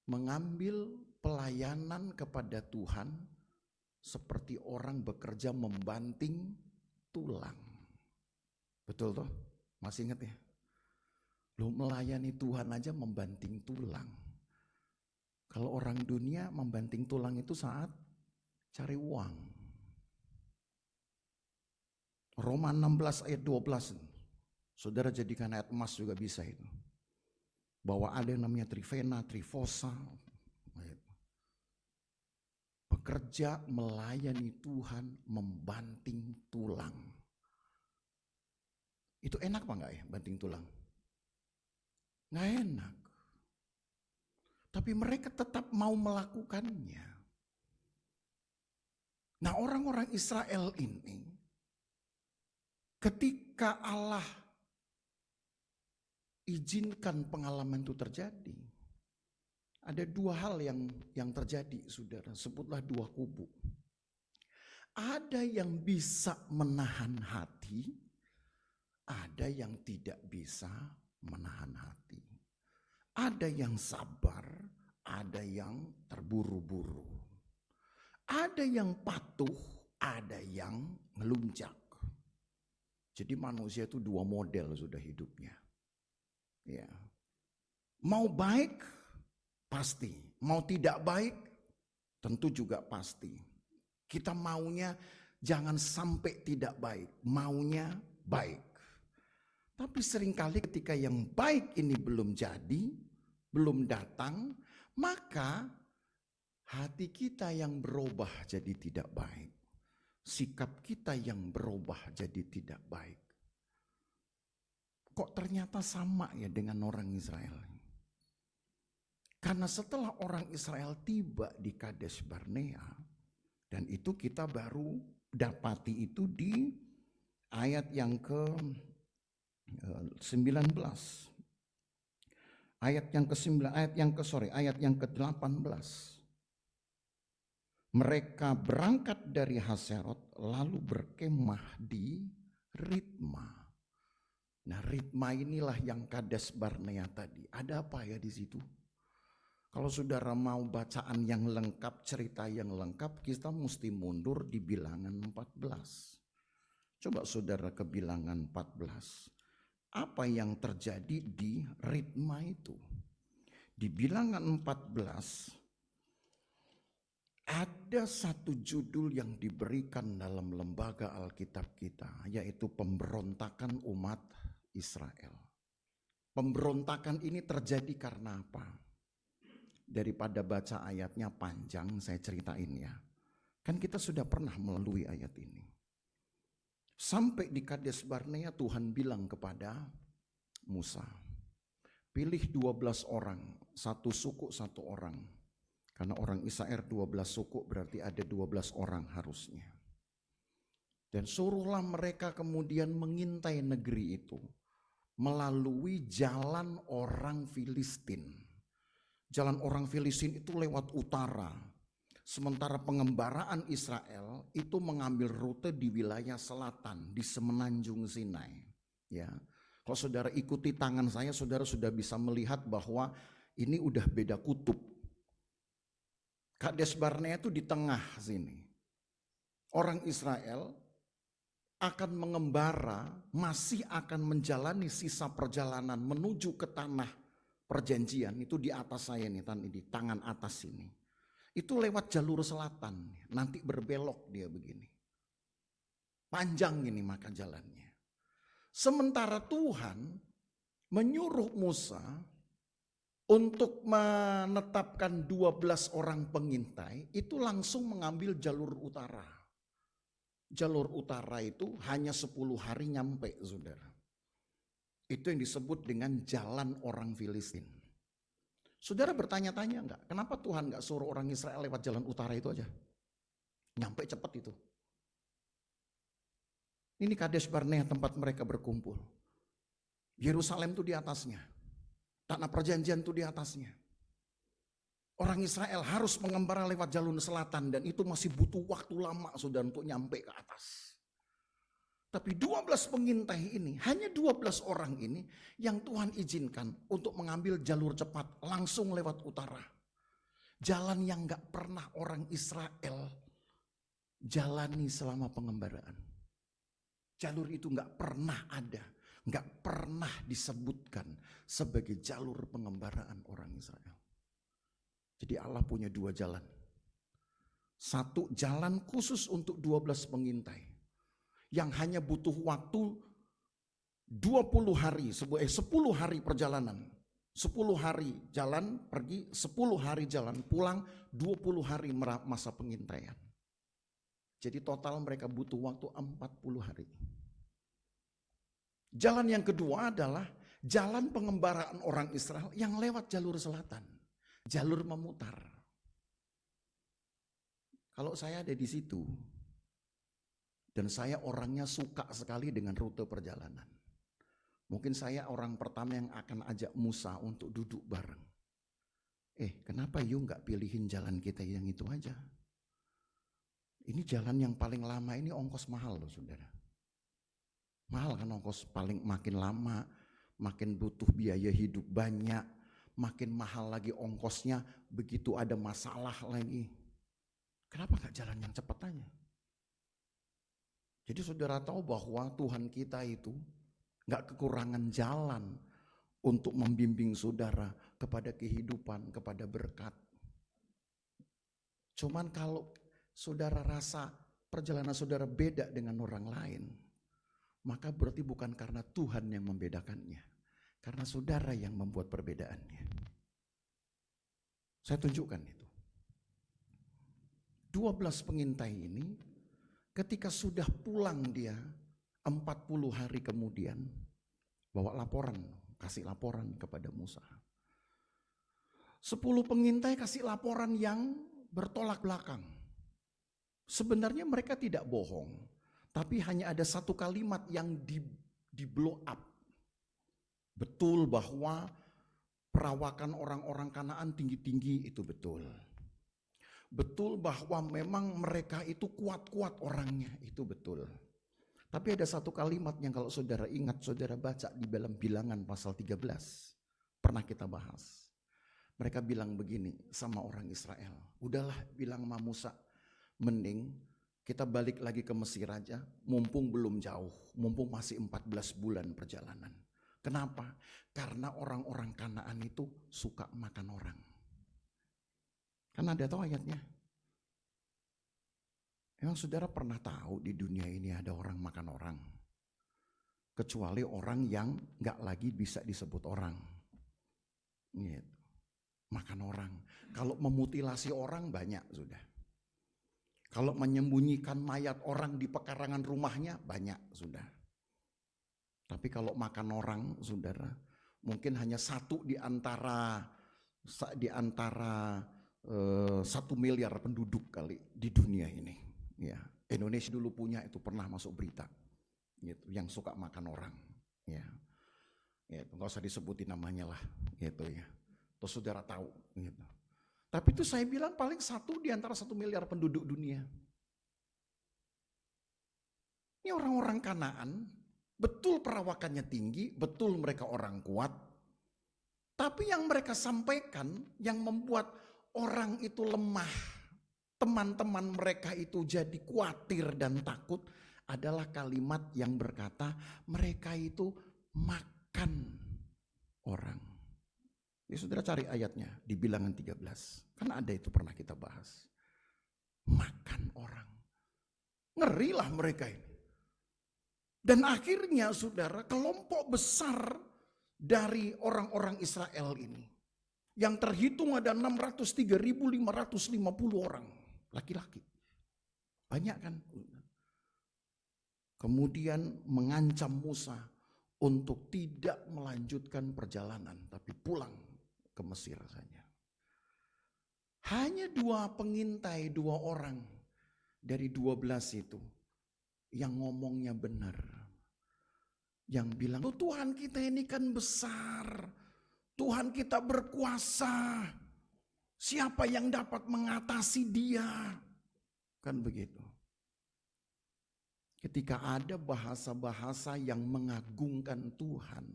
mengambil pelayanan kepada Tuhan seperti orang bekerja membanting tulang. Betul toh? Masih ingat ya? Loh, melayani Tuhan aja membanting tulang. Kalau orang dunia membanting tulang itu saat cari uang. Roma 16 ayat 12. Saudara jadikan ayat emas juga bisa itu. Bahwa ada yang namanya trivena, trifosa. Bekerja melayani Tuhan membanting tulang. Itu enak apa enggak ya banting tulang? Nggak enak. Tapi mereka tetap mau melakukannya. Nah, orang-orang Israel ini ketika Allah izinkan pengalaman itu terjadi, ada dua hal yang terjadi, saudara. Sebutlah dua kubu. Ada yang bisa menahan hati, ada yang tidak bisa menahan hati. Ada yang sabar, ada yang terburu-buru. Ada yang patuh, ada yang ngeluncak. Jadi manusia itu dua model sudah hidupnya. Ya. Mau baik pasti, mau tidak baik tentu juga pasti. Kita maunya jangan sampai tidak baik, maunya baik. Tapi seringkali ketika yang baik ini belum jadi, belum datang, maka hati kita yang berubah jadi tidak baik. Sikap kita yang berubah jadi tidak baik. Kok ternyata sama ya dengan orang Israel? Karena setelah orang Israel tiba di Kades Barnea, dan itu kita baru dapati itu di ayat yang ke-19. Ayat yang ke-18. Mereka berangkat dari Haserot lalu berkemah di Ritma. Nah, Ritma inilah yang Kades Barnea tadi. Ada apa ya di situ? Kalau saudara mau bacaan yang lengkap, cerita yang lengkap, kita mesti mundur di Bilangan 14. Coba saudara ke Bilangan 14. Apa yang terjadi di Ritma itu? Di Bilangan 14 ada satu judul yang diberikan dalam lembaga Alkitab kita, yaitu pemberontakan umat Israel. Pemberontakan ini terjadi karena apa? Daripada baca ayatnya panjang, saya ceritain ya. Kan kita sudah pernah melalui ayat ini. Sampai di Kades Barnea Tuhan bilang kepada Musa, pilih 12 orang, satu suku satu orang. Karena orang Israel 12 suku berarti ada 12 orang harusnya. Dan suruhlah mereka kemudian mengintai negeri itu melalui jalan orang Filistin. Jalan orang Filistin itu lewat utara. Sementara pengembaraan Israel itu mengambil rute di wilayah selatan, di semenanjung Sinai. Ya, kalau saudara ikuti tangan saya, saudara sudah bisa melihat bahwa ini udah beda kutub. Kades Barnea itu di tengah sini. Orang Israel akan mengembara, masih akan menjalani sisa perjalanan menuju ke tanah perjanjian. Itu di atas saya nih, di tangan atas ini. Itu lewat jalur selatan, nanti berbelok dia begini. Panjang ini maka jalannya. Sementara Tuhan menyuruh Musa untuk menetapkan 12 orang pengintai, itu langsung mengambil jalur utara. Jalur utara itu hanya 10 hari nyampe, saudara. Itu yang disebut dengan jalan orang Filistin. Saudara bertanya-tanya enggak, kenapa Tuhan enggak suruh orang Israel lewat jalan utara itu aja? Nyampe cepat itu. Ini Kades Barnea tempat mereka berkumpul. Yerusalem itu di atasnya. Tanah perjanjian itu di atasnya. Orang Israel harus mengembara lewat jalur selatan dan itu masih butuh waktu lama saudara untuk nyampe ke atas. Tapi 12 pengintai ini, hanya 12 orang ini yang Tuhan izinkan untuk mengambil jalur cepat langsung lewat utara. Jalan yang gak pernah orang Israel jalani selama pengembaraan. Jalur itu gak pernah ada, gak pernah pernah disebutkan sebagai jalur pengembaraan orang Israel. Jadi Allah punya dua jalan. Satu jalan khusus untuk 12 pengintai yang hanya butuh waktu 20 hari, 10 hari perjalanan. 10 hari jalan pergi, 10 hari jalan pulang, 20 hari masa pengintaian. Jadi total mereka butuh waktu 40 hari. Jalan yang kedua adalah jalan pengembaraan orang Israel yang lewat jalur selatan. Jalur memutar. Kalau saya ada di situ, dan saya orangnya suka sekali dengan rute perjalanan. Mungkin saya orang pertama yang akan ajak Musa untuk duduk bareng. Kenapa you nggak pilihin jalan kita yang itu aja? Ini jalan yang paling lama, ini ongkos mahal loh saudara. Mahal kan ongkos, paling makin lama, makin butuh biaya hidup banyak, makin mahal lagi ongkosnya, begitu ada masalah lagi. Kenapa gak jalan yang cepat aja? Jadi saudara tahu bahwa Tuhan kita itu gak kekurangan jalan untuk membimbing saudara kepada kehidupan, kepada berkat. Cuman kalau saudara rasa perjalanan saudara beda dengan orang lain, maka berarti bukan karena Tuhan yang membedakannya, karena saudara yang membuat perbedaannya. Saya tunjukkan itu. 12 pengintai ini ketika sudah pulang dia 40 hari kemudian bawa laporan, kasih laporan kepada Musa. 10 pengintai kasih laporan yang bertolak belakang. Sebenarnya mereka tidak bohong, tapi hanya ada satu kalimat yang di blow up. Betul bahwa perawakan orang-orang Kanaan tinggi-tinggi, itu betul. Betul bahwa memang mereka itu kuat-kuat orangnya, itu betul. Tapi ada satu kalimat yang kalau saudara ingat, saudara baca di dalam Bilangan pasal 13. Pernah kita bahas. Mereka bilang begini sama orang Israel. Udahlah, bilang sama Musa, mending kita balik lagi ke Mesir aja, mumpung belum jauh, mumpung masih 14 bulan perjalanan. Kenapa? Karena orang-orang Kanaan itu suka makan orang. Kan ada tahu ayatnya. Emang saudara pernah tahu di dunia ini ada orang makan orang? Kecuali orang yang gak lagi bisa disebut orang. Gitu. Makan orang. Kalau memutilasi orang banyak sudah. Kalau menyembunyikan mayat orang di pekarangan rumahnya banyak sudah. Tapi kalau makan orang, saudara, mungkin hanya satu di antara 1 miliar penduduk kali di dunia ini. Ya, Indonesia dulu punya itu, pernah masuk berita, gitu, yang suka makan orang. Ya, nggak usah disebutin namanya lah, gitu ya. Terus saudara tahu, gitu. Tapi itu saya bilang paling satu di antara 1 miliar penduduk dunia. Ini orang-orang Kanaan, betul perawakannya tinggi, betul mereka orang kuat. Tapi yang mereka sampaikan yang membuat orang itu lemah, teman-teman mereka itu jadi khawatir dan takut adalah kalimat yang berkata mereka itu makan orang. Ya saudara cari ayatnya di Bilangan 13. Kan ada itu pernah kita bahas. Makan orang. Ngerilah mereka ini. Dan akhirnya saudara, kelompok besar dari orang-orang Israel ini yang terhitung ada 603.550 orang laki-laki. Banyak kan? Kemudian mengancam Musa untuk tidak melanjutkan perjalanan tapi pulang ke Mesir saja. Hanya 2 pengintai, 2 orang dari 12 itu yang ngomongnya benar. Yang bilang, oh, Tuhan kita ini kan besar. Tuhan kita berkuasa. Siapa yang dapat mengatasi dia? Kan begitu. Ketika ada bahasa-bahasa yang mengagungkan Tuhan,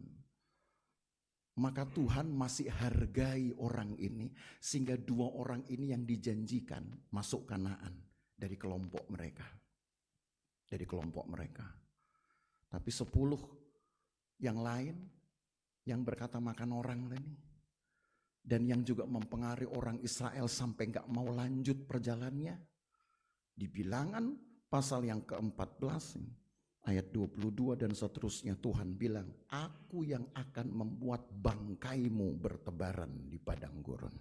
maka Tuhan masih hargai orang ini. Sehingga 2 orang ini yang dijanjikan masuk Kanaan dari kelompok mereka. Dari kelompok mereka. Tapi 10 Yang lain yang berkata makan orang tadi. Dan yang juga mempengaruhi orang Israel sampai gak mau lanjut perjalanannya. Di Bilangan pasal yang ke-14 ayat 22 dan seterusnya Tuhan bilang, aku yang akan membuat bangkaimu bertebaran di padang gurun.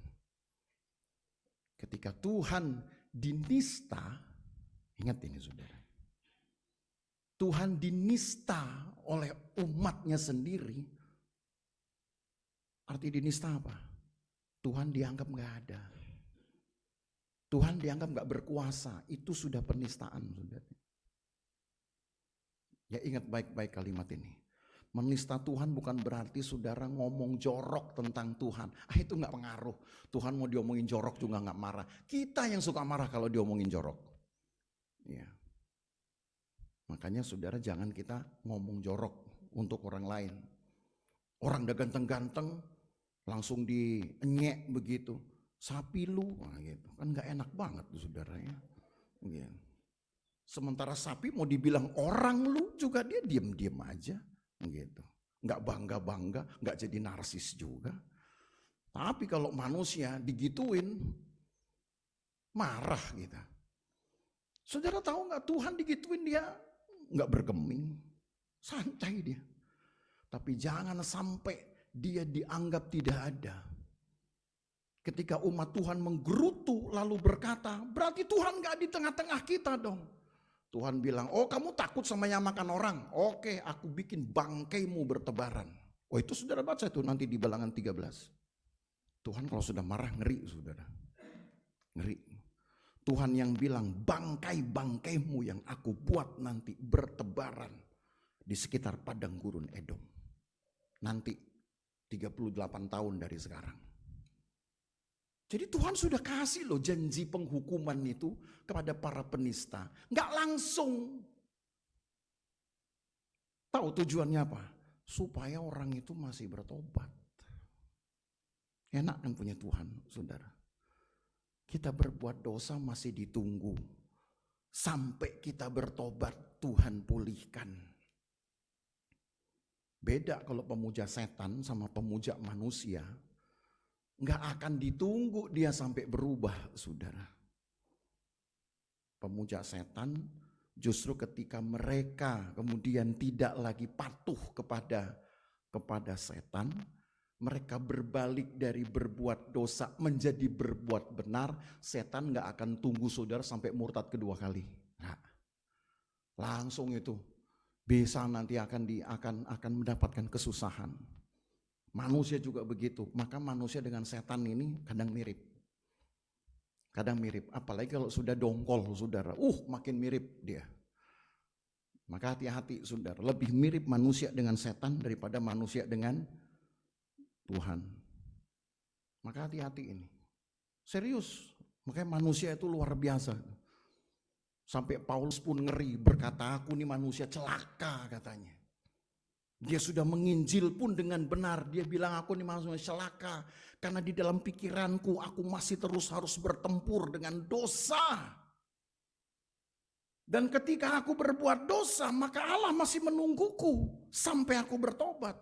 Ketika Tuhan dinista, ingat ini saudara. Tuhan dinista oleh umatnya sendiri. Arti dinista apa? Tuhan dianggap gak ada. Tuhan dianggap gak berkuasa. Itu sudah penistaan saudara. Ya ingat baik-baik kalimat ini. Menista Tuhan bukan berarti saudara ngomong jorok tentang Tuhan. Itu gak pengaruh. Tuhan mau diomongin jorok juga gak marah. Kita yang suka marah kalau diomongin jorok. Ya. Makanya saudara jangan kita ngomong jorok untuk orang lain. Orang udah ganteng-ganteng langsung dienyek begitu. Sapi lu, nah gitu. Kan gak enak banget tuh saudara ya. Gitu. Sementara sapi mau dibilang orang lu juga dia diem-diem aja. Gitu. Gak bangga-bangga, gak jadi narsis juga. Tapi kalau manusia digituin, marah kita. Saudara tahu gak Tuhan digituin dia gak bergeming. Santai dia. Tapi jangan sampai dia dianggap tidak ada. Ketika umat Tuhan menggerutu lalu berkata, berarti Tuhan gak di tengah-tengah kita dong. Tuhan bilang, oh kamu takut sama yang makan orang. Oke, aku bikin bangkaimu bertebaran. Oh itu saudara baca tuh nanti di Bilangan 13. Tuhan kalau sudah marah ngeri saudara. Ngeri. Tuhan yang bilang bangkai-bangkaimu yang aku buat nanti bertebaran di sekitar padang gurun Edom. Nanti 38 tahun dari sekarang. Jadi Tuhan sudah kasih loh janji penghukuman itu kepada para penista. Nggak langsung. Tahu tujuannya apa? Supaya orang itu masih bertobat. Enak kan punya Tuhan, saudara. Kita berbuat dosa masih ditunggu. Sampai kita bertobat Tuhan pulihkan. Beda kalau pemuja setan sama pemuja manusia. Nggak akan ditunggu dia sampai berubah, saudara. Pemuja setan justru ketika mereka kemudian tidak lagi patuh kepada setan, mereka berbalik dari berbuat dosa menjadi berbuat benar, setan nggak akan tunggu saudara sampai murtad kedua kali. Nah, langsung itu bisa nanti akan mendapatkan kesusahan. Manusia juga begitu, maka manusia dengan setan ini kadang mirip. Kadang mirip, apalagi kalau sudah dongkol saudara, makin mirip dia. Maka hati-hati saudara, lebih mirip manusia dengan setan daripada manusia dengan Tuhan. Maka hati-hati ini. Serius, makanya manusia itu luar biasa. Sampai Paulus pun ngeri berkata, aku ini manusia celaka katanya. Dia sudah menginjil pun dengan benar. Dia bilang aku ini manusia celaka. Karena di dalam pikiranku aku masih terus harus bertempur dengan dosa. Dan ketika aku berbuat dosa maka Allah masih menungguku sampai aku bertobat.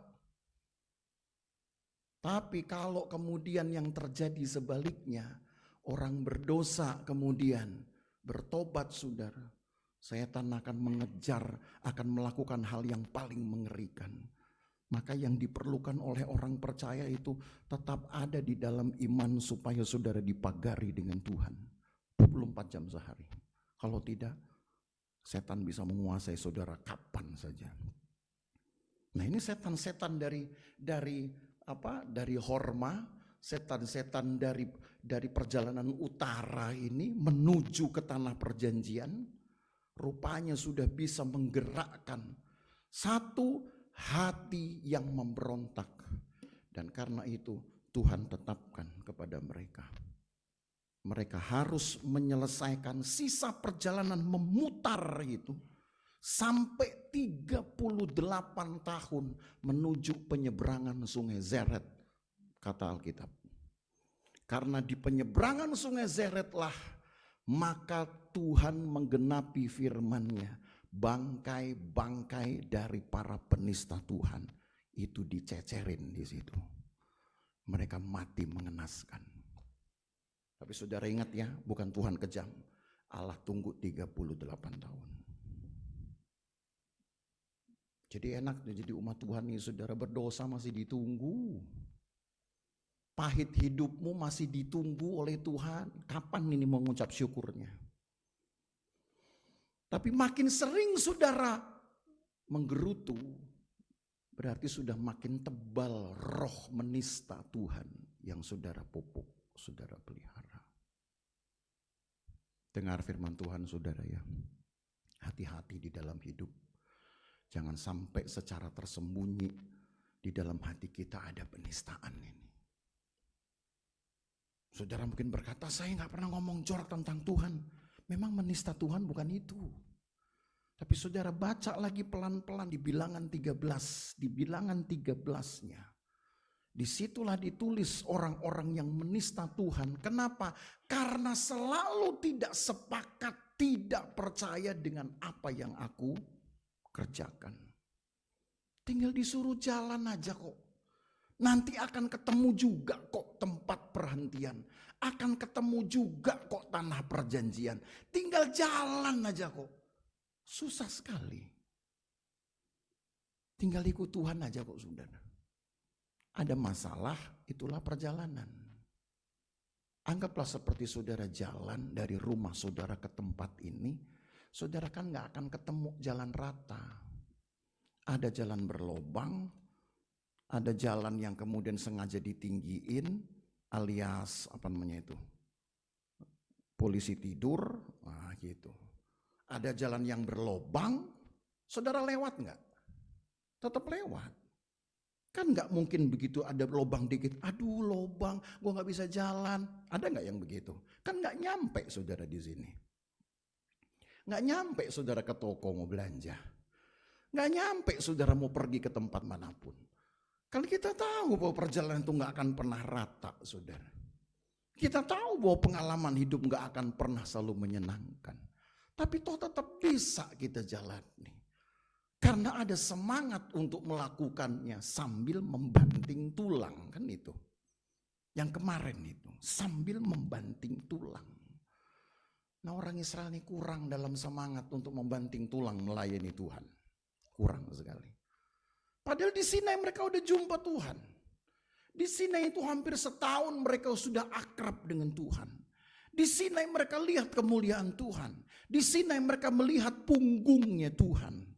Tapi kalau kemudian yang terjadi sebaliknya. Orang berdosa kemudian bertobat saudara. Setan akan mengejar, akan melakukan hal yang paling mengerikan. Maka yang diperlukan oleh orang percaya itu tetap ada di dalam iman supaya saudara dipagari dengan Tuhan. 24 jam sehari. Kalau tidak, setan bisa menguasai saudara kapan saja. Nah ini setan-setan dari Horma, setan-setan dari perjalanan utara ini menuju ke tanah perjanjian. Rupanya sudah bisa menggerakkan satu hati yang memberontak. Dan karena itu Tuhan tetapkan kepada mereka. Mereka harus menyelesaikan sisa perjalanan memutar itu. Sampai 38 tahun menuju penyeberangan sungai Zered. Kata Alkitab. Karena di penyeberangan sungai Zeredlah maka Tuhan menggenapi firman-Nya, bangkai-bangkai dari para penista Tuhan itu dicecerin di situ. Mereka mati mengenaskan. Tapi saudara ingat ya, bukan Tuhan kejam. Allah tunggu 38 tahun. Jadi enak jadi umat Tuhan nih, saudara berdosa masih ditunggu. Pahit hidupmu masih ditunggu oleh Tuhan. Kapan ini mau mengucap syukurnya? Tapi makin sering saudara menggerutu, berarti sudah makin tebal roh menista Tuhan yang saudara pupuk, saudara pelihara. Dengar firman Tuhan saudara ya. Hati-hati di dalam hidup. Jangan sampai secara tersembunyi di dalam hati kita ada penistaan ini. Saudara mungkin berkata, saya gak pernah ngomong jorok tentang Tuhan. Memang menista Tuhan bukan itu. Tapi saudara baca lagi pelan-pelan di bilangan 13. Di bilangan 13-nya. Disitulah ditulis orang-orang yang menista Tuhan. Kenapa? Karena selalu tidak sepakat, tidak percaya dengan apa yang aku kerjakan. Tinggal disuruh jalan aja kok. Nanti akan ketemu juga kok tempat perhentian. Akan ketemu juga kok tanah perjanjian. Tinggal jalan aja kok. Susah sekali. Tinggal ikut Tuhan aja kok saudara. Ada masalah, itulah perjalanan. Anggaplah seperti saudara jalan dari rumah saudara ke tempat ini. Saudara kan gak akan ketemu jalan rata. Ada jalan berlobang, ada jalan yang kemudian sengaja ditinggiin, alias apa namanya itu, polisi tidur, nah gitu. Ada jalan yang berlobang, saudara lewat gak? Tetap lewat. Kan gak mungkin begitu ada lobang dikit, aduh lobang, gue gak bisa jalan. Ada gak yang begitu? Kan gak nyampe saudara di sini. Gak nyampe saudara ke toko mau belanja. Gak nyampe saudara mau pergi ke tempat manapun. Kan kita tahu bahwa perjalanan itu gak akan pernah rata saudara. Kita tahu bahwa pengalaman hidup gak akan pernah selalu menyenangkan. Tapi toh tetap bisa kita jalani. Karena ada semangat untuk melakukannya sambil membanting tulang, kan itu. Yang kemarin itu, sambil membanting tulang. Nah orang Israel ini kurang dalam semangat untuk membanting tulang melayani Tuhan. Kurang sekali. Padahal di Sinai mereka udah jumpa Tuhan. Di Sinai itu hampir setahun mereka sudah akrab dengan Tuhan. Di Sinai mereka lihat kemuliaan Tuhan. Di Sinai mereka melihat punggungnya Tuhan.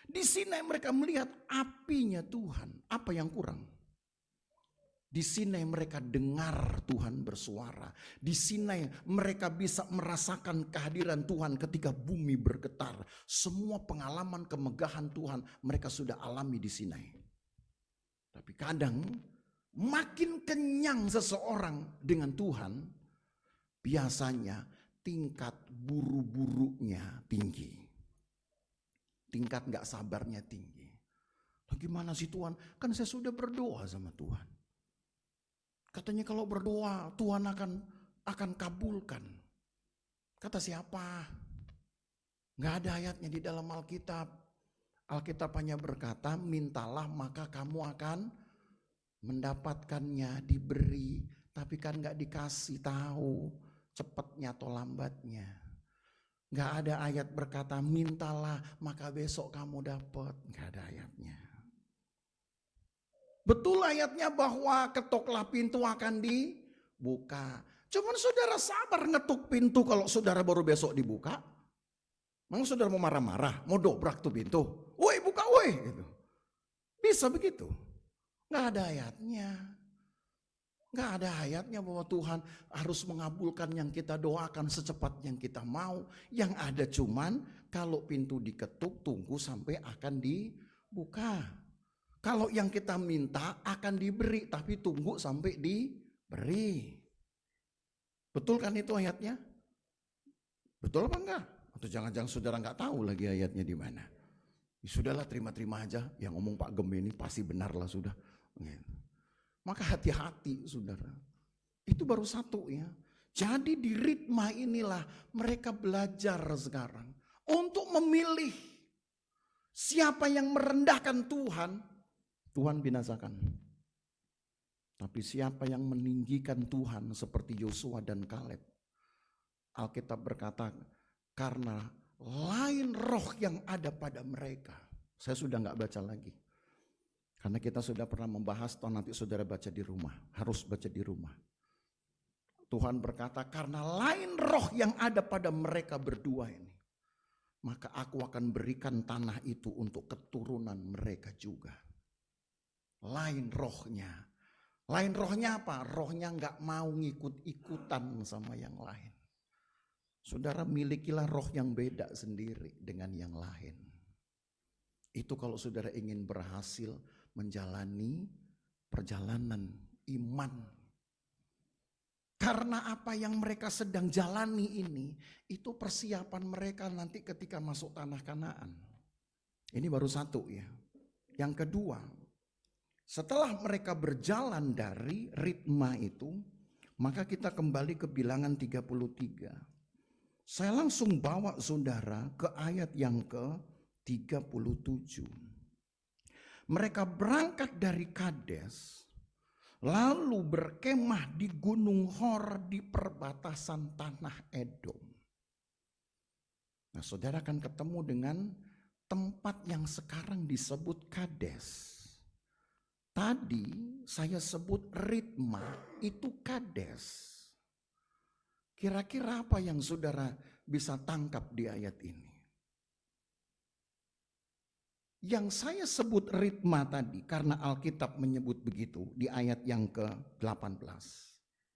Di Sinai mereka melihat apinya Tuhan. Apa yang kurang? Di Sinai mereka dengar Tuhan bersuara. Di Sinai mereka bisa merasakan kehadiran Tuhan ketika bumi bergetar. Semua pengalaman kemegahan Tuhan mereka sudah alami di Sinai. Tapi kadang makin kenyang seseorang dengan Tuhan, biasanya tingkat buru-burunya tinggi. Tingkat gak sabarnya tinggi. Lah gimana sih Tuhan? Kan saya sudah berdoa sama Tuhan. Katanya kalau berdoa Tuhan akan kabulkan. Kata siapa? Gak ada ayatnya di dalam Alkitab. Alkitab hanya berkata, mintalah maka kamu akan mendapatkannya, diberi. Tapi kan gak dikasih tahu cepatnya atau lambatnya. Gak ada ayat berkata mintalah maka besok kamu dapat. Gak ada ayatnya. Betul ayatnya bahwa ketoklah pintu akan dibuka. Cuman saudara sabar ngetuk pintu kalau saudara baru besok dibuka. Memang saudara mau marah-marah, mau dobrak tuh pintu. Woi buka woi gitu. Bisa begitu. Gak ada ayatnya. Gak ada ayatnya bahwa Tuhan harus mengabulkan yang kita doakan secepat yang kita mau. Yang ada cuman kalau pintu diketuk tunggu sampai akan dibuka. Kalau yang kita minta akan diberi tapi tunggu sampai diberi. Betul kan itu ayatnya? Betul apa enggak? Atau jangan-jangan saudara gak tahu lagi ayatnya di mana? Ya sudahlah terima-terima aja. Yang ngomong Pak Gem ini pasti benar lah sudah. Maka hati-hati saudara. Itu baru satu ya. Jadi di ritma inilah mereka belajar sekarang. Untuk memilih siapa yang merendahkan Tuhan. Tuhan binasakan. Tapi siapa yang meninggikan Tuhan seperti Yosua dan Kaleb? Alkitab berkata, karena lain roh yang ada pada mereka. Saya sudah nggak baca lagi. Karena kita sudah pernah membahas, toh nanti saudara baca di rumah. Harus baca di rumah. Tuhan berkata, karena lain roh yang ada pada mereka berdua ini, maka aku akan berikan tanah itu untuk keturunan mereka juga. Lain rohnya. Lain rohnya apa? Rohnya nggak mau ngikut-ikutan sama yang lain. Saudara, milikilah roh yang beda sendiri dengan yang lain. Itu kalau saudara ingin berhasil menjalani perjalanan iman. Karena apa yang mereka sedang jalani ini, itu persiapan mereka nanti ketika masuk tanah Kanaan. Ini baru satu ya. Yang kedua, setelah mereka berjalan dari ritma itu, maka kita kembali ke Bilangan 33. Saya langsung bawa saudara ke ayat yang ke-37. Mereka berangkat dari Kades, lalu berkemah di Gunung Hor di perbatasan tanah Edom. Nah, saudara akan ketemu dengan tempat yang sekarang disebut Kades. Tadi saya sebut ritma itu Kades. Kira-kira apa yang saudara bisa tangkap di ayat ini? Yang saya sebut ritma tadi karena Alkitab menyebut begitu di ayat yang ke-18.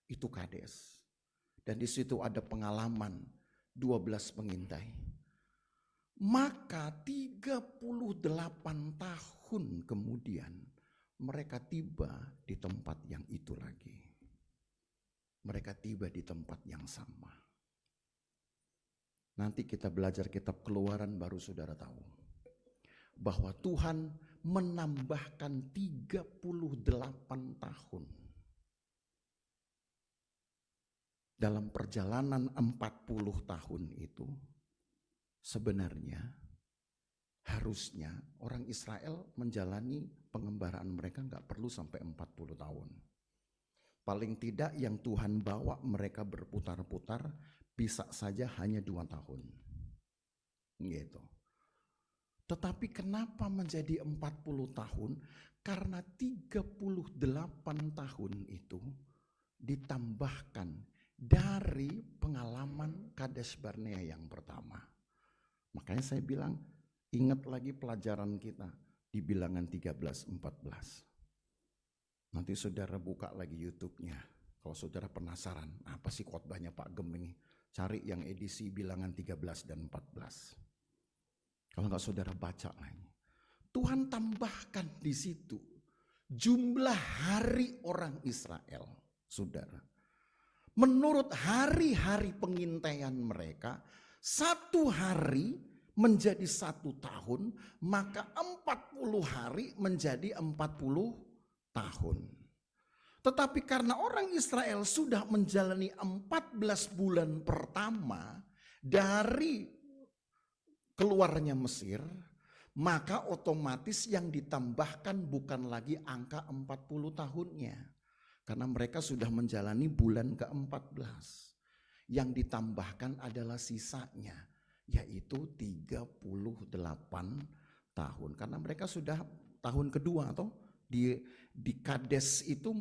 Itu Kades. Dan di situ ada pengalaman 12 pengintai. Maka 38 tahun kemudian mereka tiba di tempat yang itu lagi. Mereka tiba di tempat yang sama. Nanti kita belajar kitab Keluaran baru saudara tahu. Bahwa Tuhan menambahkan 38 tahun. Dalam perjalanan 40 tahun itu, sebenarnya harusnya orang Israel menjalani pengembaraan mereka nggak perlu sampai 40 tahun. Paling tidak yang Tuhan bawa mereka berputar-putar bisa saja hanya 2 tahun. Gitu. Tetapi kenapa menjadi 40 tahun? Karena 38 tahun itu ditambahkan dari pengalaman Kades Barnea yang pertama. Makanya saya bilang, ingat lagi pelajaran kita di Bilangan 13:14. Nanti saudara buka lagi YouTube-nya. Kalau saudara penasaran, apa sih khotbahnya Pak Gem ini? Cari yang edisi Bilangan 13 dan 14. Kalau enggak saudara baca lagi. Tuhan tambahkan di situ jumlah hari orang Israel, saudara. Menurut hari-hari pengintaian mereka, 1 hari menjadi 1 tahun, maka 40 hari menjadi 40 tahun. Tetapi karena orang Israel sudah menjalani 14 bulan pertama dari keluarnya Mesir, maka otomatis yang ditambahkan bukan lagi angka 40 tahunnya. Karena mereka sudah menjalani bulan ke-14. Yang ditambahkan adalah sisanya, yaitu 38 tahun. Karena mereka sudah tahun kedua atau di Kades itu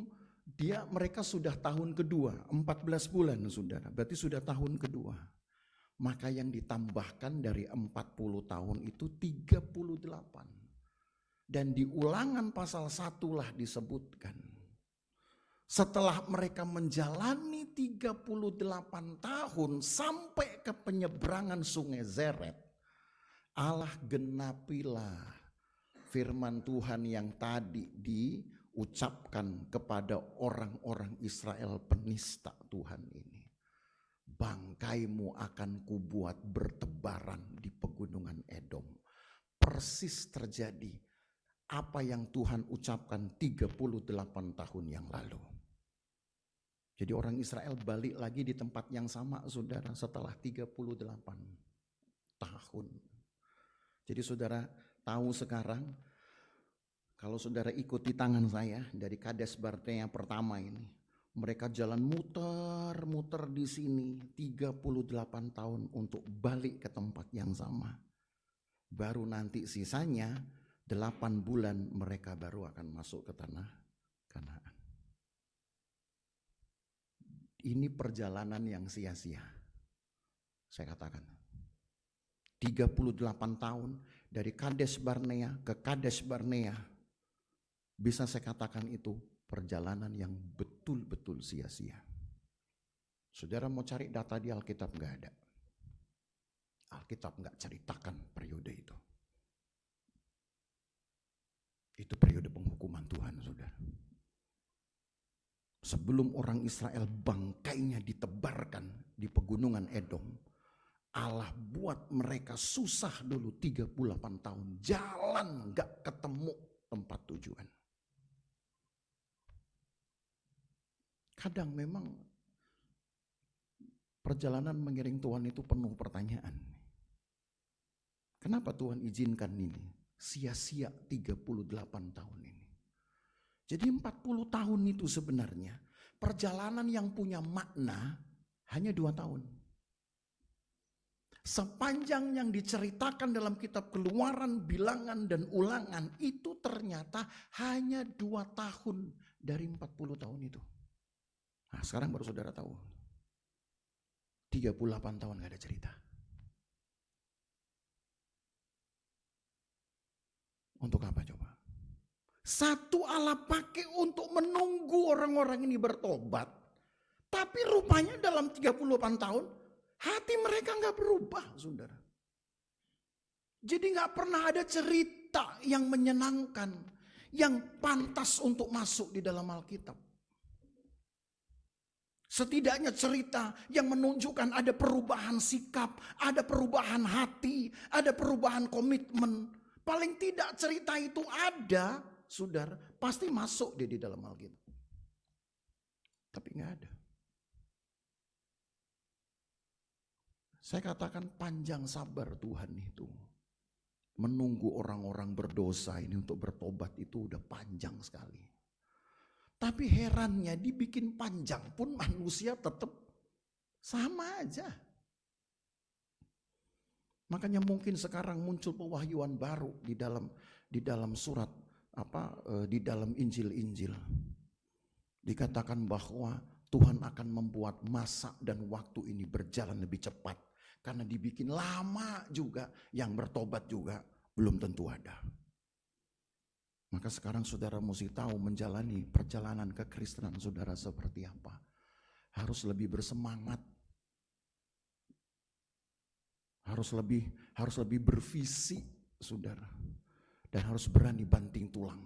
mereka sudah tahun kedua, 14 bulan saudara, berarti sudah tahun kedua. Maka yang ditambahkan dari 40 tahun itu 38. Dan di Ulangan pasal 1 lah disebutkan. Setelah mereka menjalani 38 tahun sampai ke penyeberangan sungai Zeret, Allah genapilah firman Tuhan yang tadi diucapkan kepada orang-orang Israel penista Tuhan ini. Bangkaimu akan kubuat bertebaran di pegunungan Edom. Persis terjadi apa yang Tuhan ucapkan 38 tahun yang lalu. Jadi orang Israel balik lagi di tempat yang sama saudara setelah 38 tahun. Jadi saudara tahu sekarang Kalau saudara ikuti tangan saya dari Kades Barnea pertama ini, mereka jalan muter-muter di sini 38 tahun untuk balik ke tempat yang sama. Baru nanti sisanya 8 bulan mereka baru akan masuk ke tanah Kanaan. Ini perjalanan yang sia-sia. Saya katakan 38 tahun dari Kades Barnea ke Kades Barnea, bisa saya katakan itu perjalanan yang betul-betul sia-sia. Saudara mau cari data di Alkitab, nggak ada. Alkitab nggak ceritakan periode itu. Itu periode penghukuman Tuhan, saudara. Sebelum orang Israel bangkainya ditebarkan di pegunungan Edom, Allah buat mereka susah dulu 38 tahun. Jalan gak ketemu tempat tujuan. Kadang memang perjalanan mengiring Tuhan itu penuh pertanyaan. Kenapa Tuhan izinkan ini? Sia-sia 38 tahun ini. Jadi 40 tahun itu sebenarnya perjalanan yang punya makna hanya 2 tahun. Sepanjang yang diceritakan dalam kitab Keluaran, Bilangan, dan Ulangan itu ternyata hanya 2 tahun dari 40 tahun itu. Nah, sekarang baru saudara tahu. 38 tahun gak ada cerita. Untuk apa coba? Satu Allah pakai untuk menunggu orang-orang ini bertobat. Tapi rupanya dalam 38 tahun hati mereka gak berubah, saudara. Jadi gak pernah ada cerita yang menyenangkan, yang pantas untuk masuk di dalam Alkitab. Setidaknya cerita yang menunjukkan ada perubahan sikap, ada perubahan hati, ada perubahan komitmen. Paling tidak cerita itu ada, saudara, pasti masuk dia di dalam Alkitab. Tapi gak ada. Saya katakan panjang sabar Tuhan itu. Menunggu orang-orang berdosa ini untuk bertobat itu udah panjang sekali. Tapi herannya dibikin panjang pun manusia tetap sama aja. Makanya mungkin sekarang muncul pewahyuan baru di dalam surat di dalam Injil-Injil. Dikatakan bahwa Tuhan akan membuat masa dan waktu ini berjalan lebih cepat. Karena dibikin lama juga, yang bertobat juga belum tentu ada. Maka sekarang saudara mesti tahu menjalani perjalanan kekristenan saudara seperti apa. Harus lebih bersemangat. Harus lebih bervisi, saudara. Dan harus berani banting tulang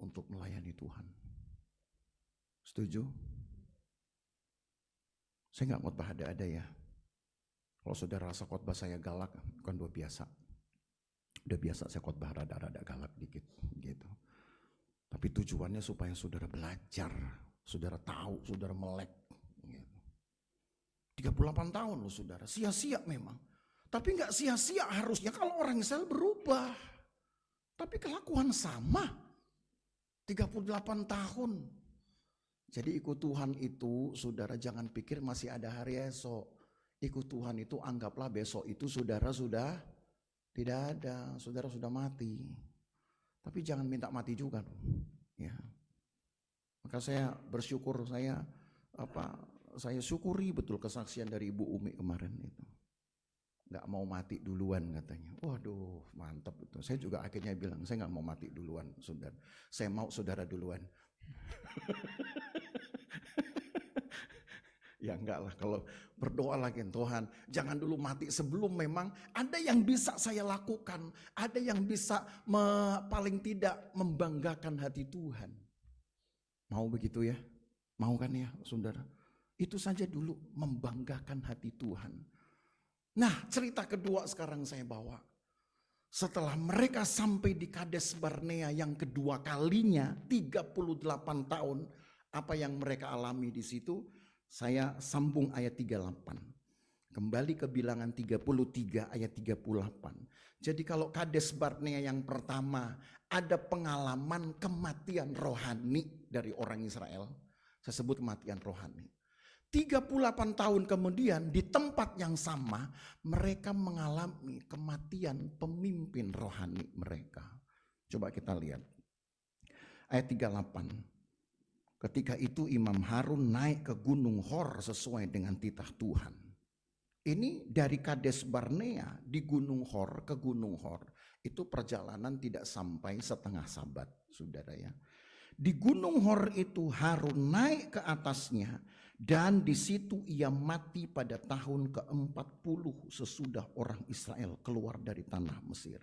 untuk melayani Tuhan. Setuju? Saya gak khotbah ada-ada ya. Kalau saudara rasa khotbah saya galak, bukan udah biasa. Udah biasa saya khotbah rada-rada galak dikit gitu. Tapi tujuannya supaya saudara belajar, saudara tahu, saudara melek. Gitu. 38 tahun loh saudara, sia-sia memang. Tapi gak sia-sia harusnya kalau orang Israel berubah. Tapi kelakuan sama. 38 tahun. Jadi ikut Tuhan itu saudara jangan pikir masih ada hari esok. Ikut Tuhan itu anggaplah besok itu saudara sudah tidak ada, saudara sudah mati. Tapi jangan minta mati juga dong. Ya. Maka saya bersyukur, saya syukuri betul kesaksian dari Ibu Umi kemarin itu. Gak mau mati duluan katanya. Waduh mantap itu. Saya juga akhirnya bilang saya gak mau mati duluan saudara. Saya mau saudara duluan. Ya enggak lah, kalau berdoa lagi Tuhan jangan dulu mati sebelum memang ada yang bisa saya lakukan. Ada yang bisa paling tidak membanggakan hati Tuhan. Mau begitu ya? Mau kan ya saudara? Itu saja dulu membanggakan hati Tuhan. Nah cerita kedua sekarang saya bawa. Setelah mereka sampai di Kades Barnea yang kedua kalinya 38 tahun. Apa yang mereka alami di situ? Saya sambung ayat 38. Kembali ke Bilangan 33 ayat 38. Jadi kalau Kades Barnea yang pertama ada pengalaman kematian rohani dari orang Israel. Saya sebut kematian rohani. 38 tahun kemudian di tempat yang sama mereka mengalami kematian pemimpin rohani mereka. Coba kita lihat. Ayat 38. Ketika itu Imam Harun naik ke Gunung Hor sesuai dengan titah Tuhan. Ini dari Kades Barnea di Gunung Hor ke Gunung Hor. Itu perjalanan tidak sampai setengah sabat, saudara ya. Di Gunung Hor itu Harun naik ke atasnya dan di situ ia mati pada tahun ke-40 sesudah orang Israel keluar dari tanah Mesir.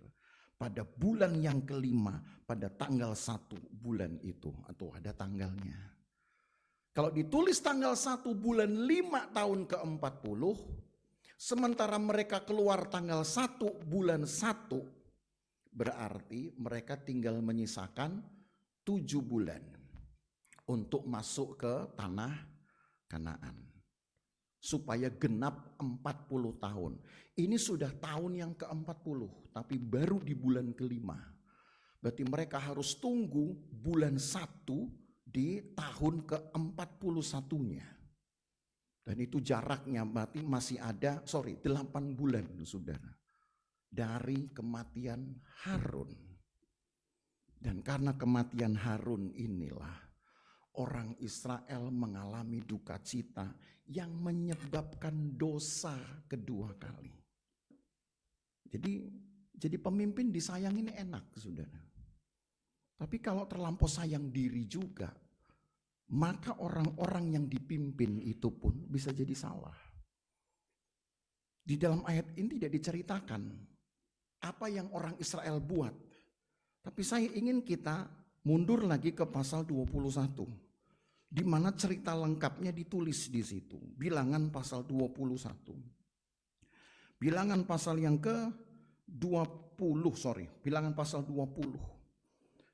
Pada bulan yang kelima pada tanggal 1 bulan itu, atau ada tanggalnya. Kalau ditulis tanggal 1 bulan 5 tahun ke-40, sementara mereka keluar tanggal 1 bulan 1, berarti mereka tinggal menyisakan 7 bulan untuk masuk ke tanah Kanaan. Supaya genap 40 tahun. Ini sudah tahun yang ke-40, tapi baru di bulan kelima. Berarti mereka harus tunggu bulan 1 di tahun ke-41-nya. Dan itu jaraknya berarti masih ada 8 bulan saudara. Dari kematian Harun. Dan karena kematian Harun inilah orang Israel mengalami duka cita yang menyebabkan dosa kedua kali. Jadi pemimpin disayangin enak saudara. Tapi kalau terlampau sayang diri juga, maka orang-orang yang dipimpin itu pun bisa jadi salah. Di dalam ayat ini tidak diceritakan apa yang orang Israel buat. Tapi saya ingin kita mundur lagi ke pasal 21. Di mana cerita lengkapnya ditulis di situ. Bilangan pasal 21. Bilangan pasal yang Bilangan pasal 20.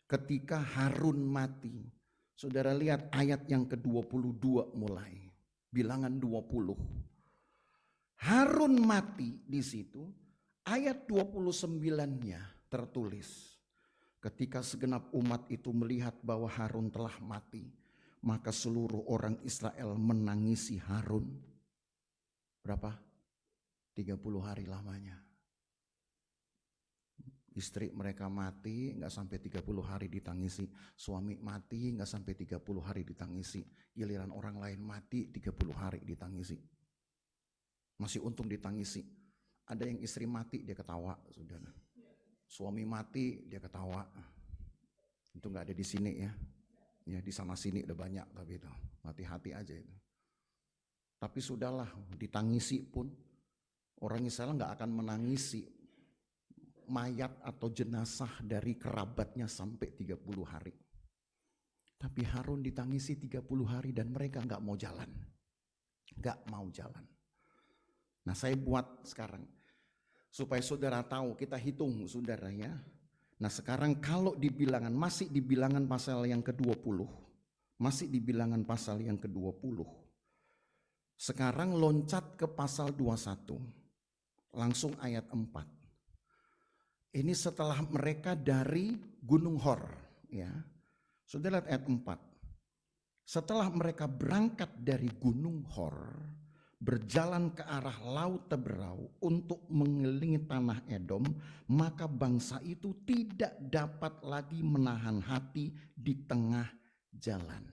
Ketika Harun mati. Saudara lihat ayat yang ke-22 mulai. Bilangan 20. Harun mati di situ. Ayat 29-nya tertulis. Ketika segenap umat itu melihat bahwa Harun telah mati, maka seluruh orang Israel menangisi Harun. Berapa? 30 hari lamanya. Istri mereka mati, nggak sampai 30 hari ditangisi. Suami mati, nggak sampai 30 hari ditangisi. Giliran orang lain mati, 30 hari ditangisi. Masih untung ditangisi. Ada yang istri mati, dia ketawa, saudara. Suami mati, dia ketawa. Itu nggak ada di sini ya. Ya di sana sini udah banyak tapi itu. Hati-hati aja itu. Tapi sudahlah, ditangisi pun orang Israel nggak akan menangisi mayat atau jenazah dari kerabatnya sampai 30 hari. Tapi Harun ditangisi 30 hari dan mereka nggak mau jalan. Nggak mau jalan. Nah saya buat sekarang supaya saudara tahu, kita hitung saudara ya. Nah sekarang kalau di bilangan, masih di bilangan pasal yang ke-20. Masih di bilangan pasal yang ke-20. Sekarang loncat ke pasal 21. Langsung ayat 4. Ini setelah mereka dari Gunung Hor. Ya. Saudara lihat ayat 4. Setelah mereka berangkat dari Gunung Hor, berjalan ke arah Laut Teberau untuk mengelilingi tanah Edom, maka bangsa itu tidak dapat lagi menahan hati di tengah jalan.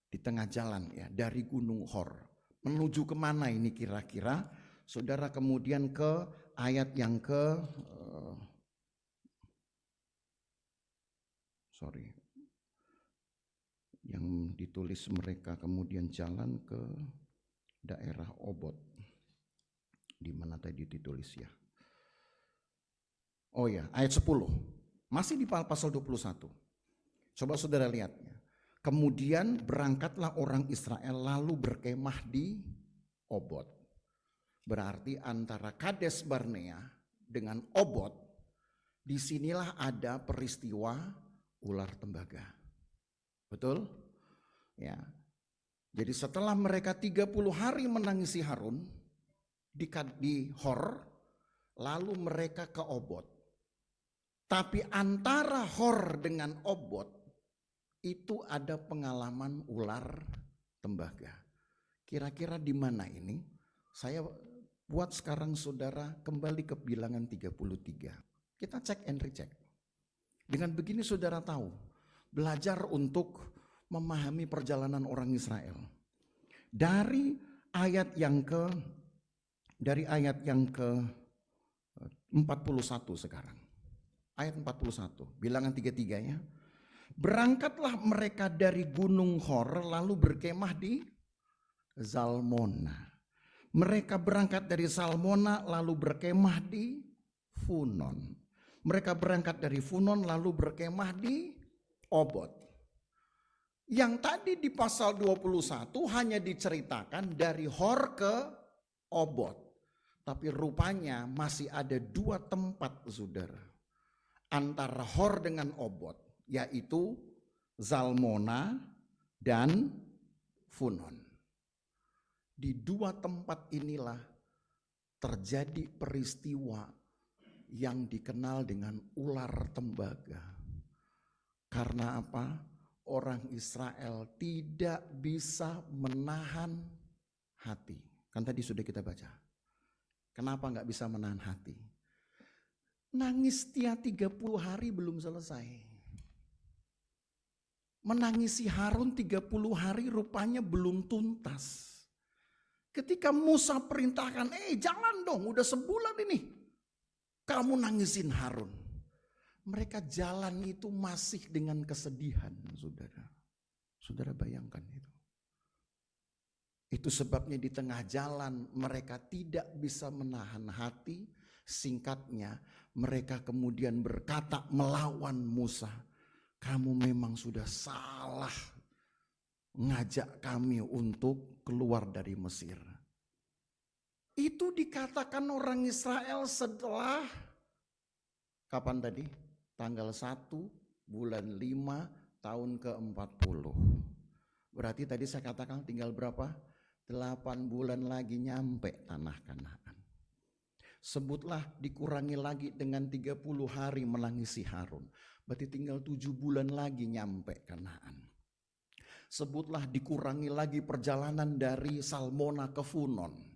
Di tengah jalan ya, dari Gunung Hor. Menuju kemana ini kira-kira? Saudara kemudian ke ayat yang yang ditulis mereka kemudian jalan ke daerah Obot. Di mana tadi ditulis ya? Oh ya, ayat 10. Masih di pasal 21. Coba saudara lihat. Kemudian berangkatlah orang Israel lalu berkemah di Obot. Berarti antara Kades Barnea dengan Obot, disinilah ada peristiwa ular tembaga. Betul? Ya. Jadi setelah mereka 30 hari menangisi Harun, di Hor, lalu mereka ke Obot. Tapi antara Hor dengan Obot itu ada pengalaman ular tembaga. Kira-kira di mana ini? Saya buat sekarang saudara kembali ke bilangan 33. Kita cek and recheck. Dengan begini saudara tahu, belajar untuk memahami perjalanan orang Israel. Dari ayat yang ke 41 sekarang. Ayat 41, bilangan 33-nya. Berangkatlah mereka dari Gunung Hor lalu berkemah di Zalmona. Mereka berangkat dari Zalmona lalu berkemah di Funon. Mereka berangkat dari Funon lalu berkemah di Obot. Yang tadi di pasal 21 hanya diceritakan dari Hor ke Obot. Tapi rupanya masih ada dua tempat saudara. Antara Hor dengan Obot, yaitu Zalmona dan Funon. Di dua tempat inilah terjadi peristiwa yang dikenal dengan ular tembaga. Karena apa? Orang Israel tidak bisa menahan hati. Kan tadi sudah kita baca. Kenapa nggak bisa menahan hati? Nangis dia 30 hari belum selesai. Menangisi Harun 30 hari rupanya belum tuntas. Ketika Musa perintahkan, jalan dong, udah sebulan ini. Kamu nangisin Harun. Mereka jalan itu masih dengan kesedihan, saudara. Saudara bayangkan itu. Itu sebabnya di tengah jalan mereka tidak bisa menahan hati. Singkatnya mereka kemudian berkata melawan Musa. Kamu memang sudah salah ngajak kami untuk keluar dari Mesir. Itu dikatakan orang Israel setelah kapan tadi? Tanggal 1 bulan 5 tahun ke-40. Berarti tadi saya katakan tinggal berapa? 8 bulan lagi nyampe tanah Kanaan. Sebutlah dikurangi lagi dengan 30 hari menangisi Harun. Berarti tinggal 7 bulan lagi nyampe Kanaan. Sebutlah dikurangi lagi perjalanan dari Salmona ke Funon.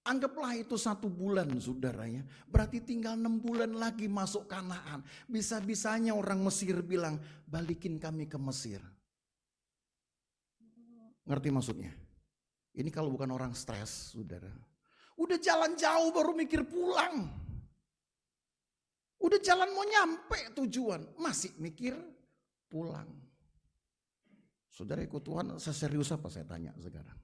Anggaplah itu 1 bulan saudaranya. Berarti tinggal 6 bulan lagi masuk Kanaan. Bisa-bisanya orang Mesir bilang, balikin kami ke Mesir. Ngerti maksudnya? Ini kalau bukan orang stres, saudara. Udah jalan jauh baru mikir pulang. Udah jalan mau nyampe tujuan, masih mikir pulang. Saudara ikut Tuhan, seserius apa saya tanya sekarang?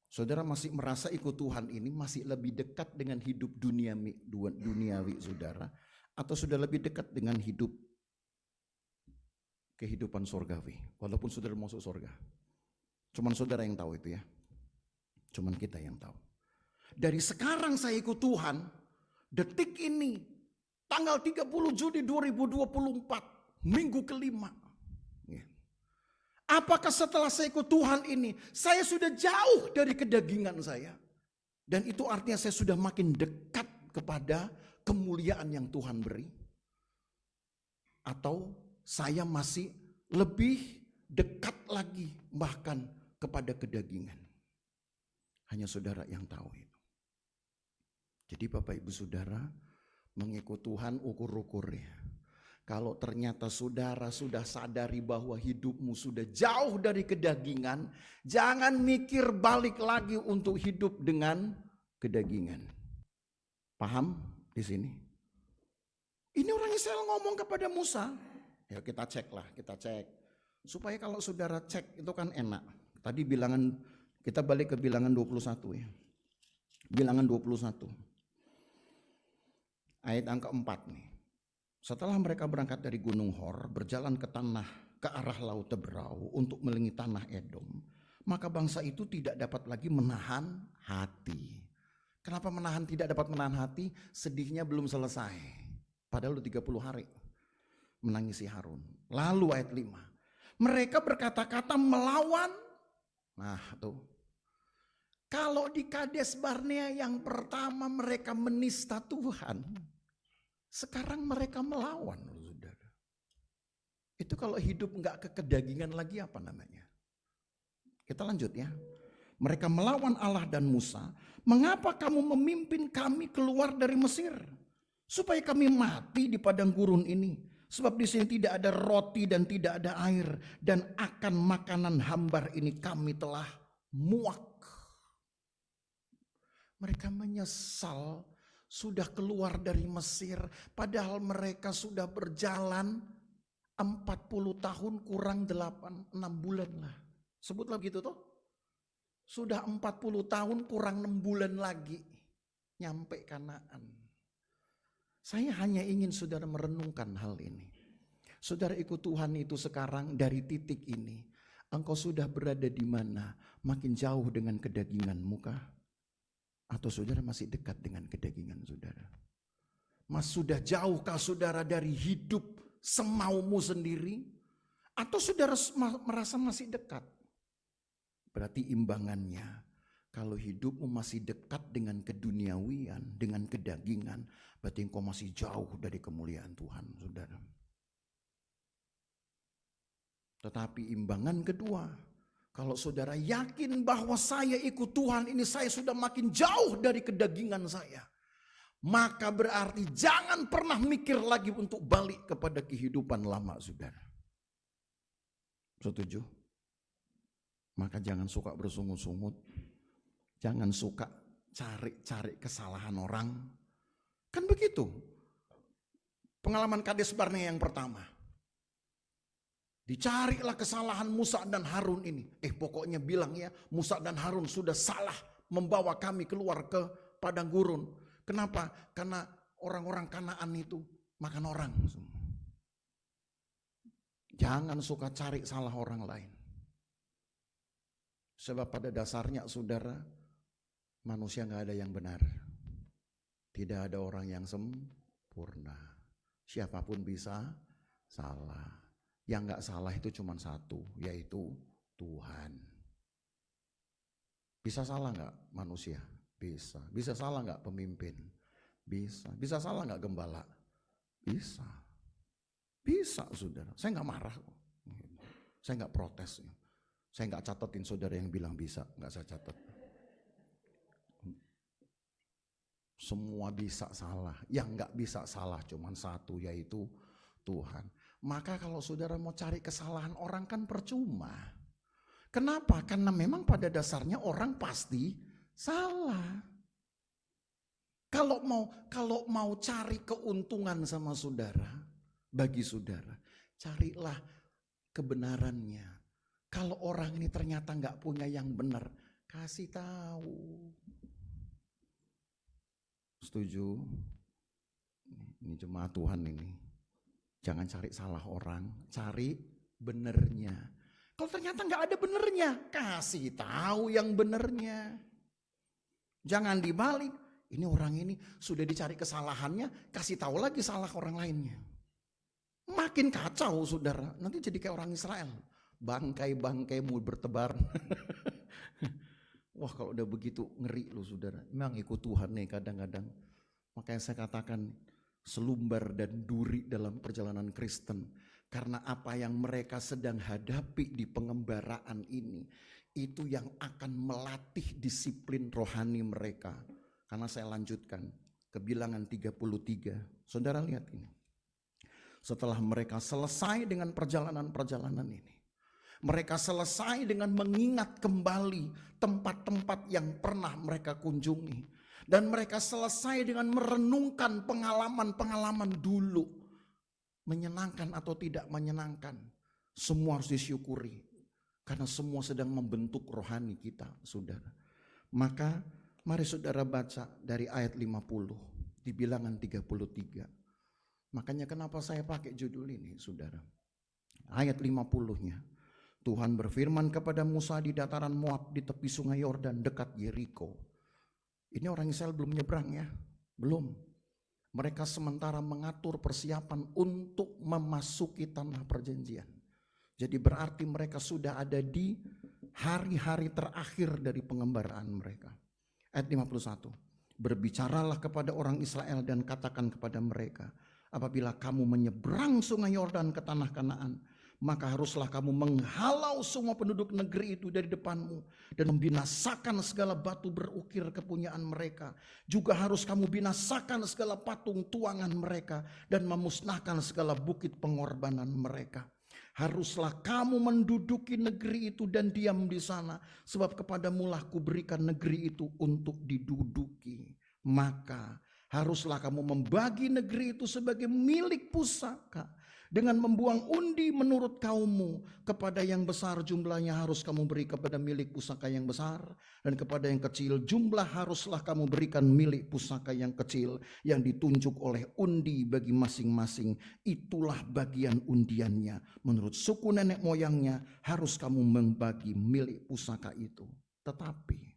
Saudara masih merasa ikut Tuhan ini masih lebih dekat dengan hidup duniawi saudara? Atau sudah lebih dekat dengan hidup kehidupan surgawi? Walaupun saudara masuk surga. Cuman saudara yang tahu itu ya. Cuman kita yang tahu. Dari sekarang saya ikut Tuhan, detik ini, tanggal 30 Juni 2024, minggu kelima. Apakah setelah saya ikut Tuhan ini, saya sudah jauh dari kedagingan saya? Dan itu artinya saya sudah makin dekat kepada kemuliaan yang Tuhan beri? Atau saya masih lebih dekat lagi bahkan kepada kedagingan? Hanya saudara yang tahu itu. Jadi Bapak Ibu Saudara, mengikut Tuhan ukur-ukurnya. Kalau ternyata saudara sudah sadari bahwa hidupmu sudah jauh dari kedagingan, jangan mikir balik lagi untuk hidup dengan kedagingan. Paham di sini? Ini orang Israel ngomong kepada Musa. Ya kita cek lah, kita cek. Supaya kalau saudara cek itu kan enak. Tadi bilangan, kita balik ke bilangan 21 ya. Bilangan 21. Ayat angka 4 nih. Setelah mereka berangkat dari Gunung Hor, berjalan ke arah Laut Teberau untuk melingkari tanah Edom, maka bangsa itu tidak dapat lagi menahan hati. Kenapa tidak dapat menahan hati? Sedihnya belum selesai. Padahal udah 30 hari menangisi Harun. Lalu ayat 5. Mereka berkata-kata melawan. Nah tuh. Kalau di Kades Barnea yang pertama mereka menista Tuhan, sekarang mereka melawan, saudara. Itu kalau hidup nggak kedagingan lagi apa namanya? Kita lanjut ya. Mereka melawan Allah dan Musa. Mengapa kamu memimpin kami keluar dari Mesir? Supaya kami mati di padang gurun ini. Sebab di sini tidak ada roti dan tidak ada air. Dan akan makanan hambar ini kami telah muak. Mereka menyesal sudah keluar dari Mesir. Padahal mereka sudah berjalan 40 tahun kurang 6 bulan lah. Sebutlah begitu toh. Sudah 40 tahun kurang 6 bulan lagi nyampe Kanaan. Saya hanya ingin saudara merenungkan hal ini. Saudara ikut Tuhan itu sekarang dari titik ini. Engkau sudah berada di mana? Makin jauh dengan kedaginganmu kah? Atau saudara masih dekat dengan kedagingan saudara? Mas sudah jauhkah saudara dari hidup semaumu sendiri? Atau saudara merasa masih dekat? Berarti imbangannya, kalau hidupmu masih dekat dengan keduniawian, dengan kedagingan, berarti engkau masih jauh dari kemuliaan Tuhan, saudara. Tetapi imbangan kedua, kalau saudara yakin bahwa saya ikut Tuhan ini, saya sudah makin jauh dari kedagingan saya, maka berarti jangan pernah mikir lagi untuk balik kepada kehidupan lama, saudara. Setuju? Maka jangan suka bersungut-sungut. Jangan suka cari-cari kesalahan orang. Kan begitu. Pengalaman Kades Barnea yang pertama. Dicarilah kesalahan Musa dan Harun ini. Pokoknya bilang ya, Musa dan Harun sudah salah membawa kami keluar ke padang gurun. Kenapa? Karena orang-orang Kanaan itu makan orang. Jangan suka cari salah orang lain. Sebab pada dasarnya saudara, manusia gak ada yang benar. Tidak ada orang yang sempurna. Siapapun bisa salah. Yang gak salah itu cuma satu, yaitu Tuhan. Bisa salah gak manusia? Bisa. Bisa salah gak pemimpin? Bisa. Bisa salah gak gembala? Bisa. Bisa saudara. Saya gak marah kok. Saya gak protes. Saya nggak catetin saudara yang bilang bisa, nggak saya catat. Semua bisa salah, yang nggak bisa salah cuma satu, yaitu Tuhan. Maka kalau saudara mau cari kesalahan orang kan percuma. Kenapa? Karena memang pada dasarnya orang pasti salah. Kalau mau cari keuntungan sama saudara, bagi saudara, carilah kebenarannya. Kalau orang ini ternyata nggak punya yang benar, kasih tahu. Setuju? Ini jemaat Tuhan ini. Jangan cari salah orang, cari benernya. Kalau ternyata nggak ada benernya, kasih tahu yang benernya. Jangan dibalik. Ini orang ini sudah dicari kesalahannya, kasih tahu lagi salah orang lainnya. Makin kacau saudara, nanti jadi kayak orang Israel. Bangkai-bangkaimu bertebar. Wah kalau udah begitu ngeri loh saudara. Memang ikut Tuhan nih kadang-kadang. Makanya saya katakan selumbar dan duri dalam perjalanan Kristen. Karena apa yang mereka sedang hadapi di pengembaraan ini, itu yang akan melatih disiplin rohani mereka. Karena saya lanjutkan ke Bilangan 33. Saudara lihat ini. Setelah mereka selesai dengan perjalanan-perjalanan ini, mereka selesai dengan mengingat kembali tempat-tempat yang pernah mereka kunjungi. Dan mereka selesai dengan merenungkan pengalaman-pengalaman dulu. Menyenangkan atau tidak menyenangkan, semua harus disyukuri. Karena semua sedang membentuk rohani kita, saudara. Maka mari saudara baca dari ayat 50 di Bilangan 33. Makanya kenapa saya pakai judul ini, saudara. Ayat 50-nya. Tuhan berfirman kepada Musa di dataran Moab di tepi sungai Yordan dekat Yeriko. Ini orang Israel belum nyebrang ya, belum. Mereka sementara mengatur persiapan untuk memasuki tanah perjanjian. Jadi berarti mereka sudah ada di hari-hari terakhir dari pengembaraan mereka. Ayat 51. Berbicaralah kepada orang Israel dan katakan kepada mereka, apabila kamu menyeberang sungai Yordan ke tanah Kanaan, maka haruslah kamu menghalau semua penduduk negeri itu dari depanmu dan membinasakan segala batu berukir kepunyaan mereka. Juga harus kamu binasakan segala patung tuangan mereka dan memusnahkan segala bukit pengorbanan mereka. Haruslah kamu menduduki negeri itu dan diam di sana, sebab kepadamulah kuberikan negeri itu untuk diduduki. Maka haruslah kamu membagi negeri itu sebagai milik pusaka dengan membuang undi menurut kaummu. Kepada yang besar jumlahnya harus kamu beri kepada milik pusaka yang besar, dan kepada yang kecil jumlah haruslah kamu berikan milik pusaka yang kecil yang ditunjuk oleh undi bagi masing-masing. Itulah bagian undiannya. Menurut suku nenek moyangnya harus kamu membagi milik pusaka itu. Tetapi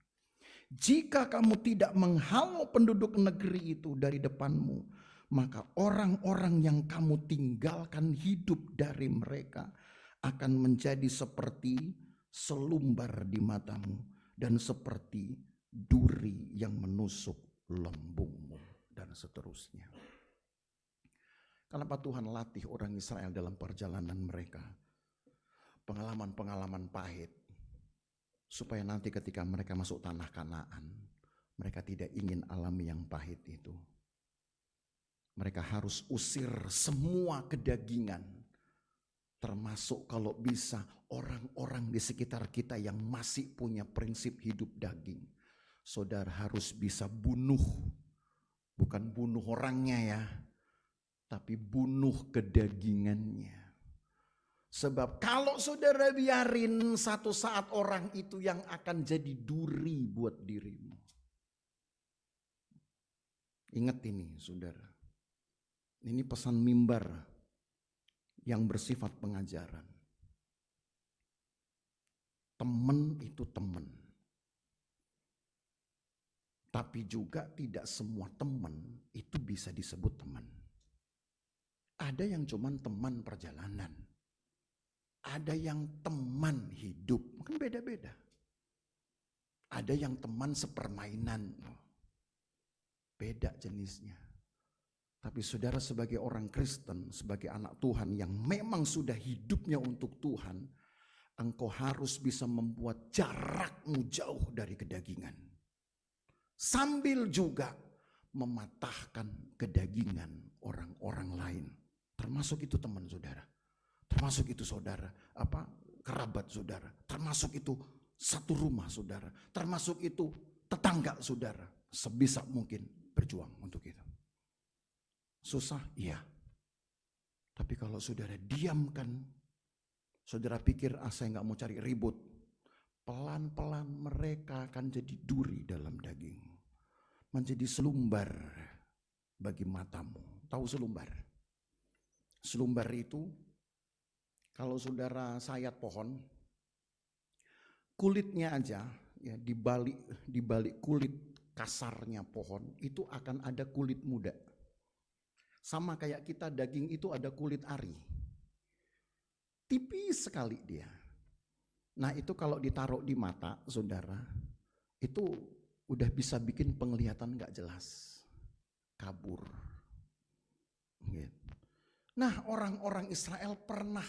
jika kamu tidak menghalau penduduk negeri itu dari depanmu, maka orang-orang yang kamu tinggalkan hidup dari mereka akan menjadi seperti selumbar di matamu dan seperti duri yang menusuk lembungmu, dan seterusnya. Kenapa Tuhan latih orang Israel dalam perjalanan mereka? Pengalaman-pengalaman pahit, supaya nanti ketika mereka masuk tanah Kanaan, mereka tidak ingin alami yang pahit itu. Mereka harus usir semua kedagingan, termasuk kalau bisa orang-orang di sekitar kita yang masih punya prinsip hidup daging. Saudara harus bisa bunuh, bukan bunuh orangnya ya, tapi bunuh kedagingannya. Sebab kalau saudara biarin, satu saat orang itu yang akan jadi duri buat dirimu. Ingat ini saudara. Ini pesan mimbar yang bersifat pengajaran. Teman itu teman. Tapi juga tidak semua teman itu bisa disebut teman. Ada yang cuman teman perjalanan. Ada yang teman hidup, kan beda-beda. Ada yang teman sepermainan, beda jenisnya. Tapi saudara sebagai orang Kristen, sebagai anak Tuhan yang memang sudah hidupnya untuk Tuhan, engkau harus bisa membuat jarakmu jauh dari kedagingan. Sambil juga mematahkan kedagingan orang-orang lain. Termasuk itu teman saudara. Termasuk itu saudara, kerabat saudara. Termasuk itu satu rumah saudara. Termasuk itu tetangga saudara. Sebisa mungkin berjuang untuk itu. Susah, iya. Tapi kalau saudara diamkan, saudara pikir saya nggak mau cari ribut, pelan-pelan mereka akan jadi duri dalam daging, menjadi selumbar bagi matamu. Tahu selumbar? Selumbar itu kalau saudara sayat pohon, kulitnya aja ya, di balik kulit kasarnya pohon itu akan ada kulit muda. Sama kayak kita daging itu ada kulit ari. Tipis sekali dia. Nah itu kalau ditaruh di mata saudara, itu udah bisa bikin penglihatan gak jelas. Kabur. Gitu. Nah orang-orang Israel pernah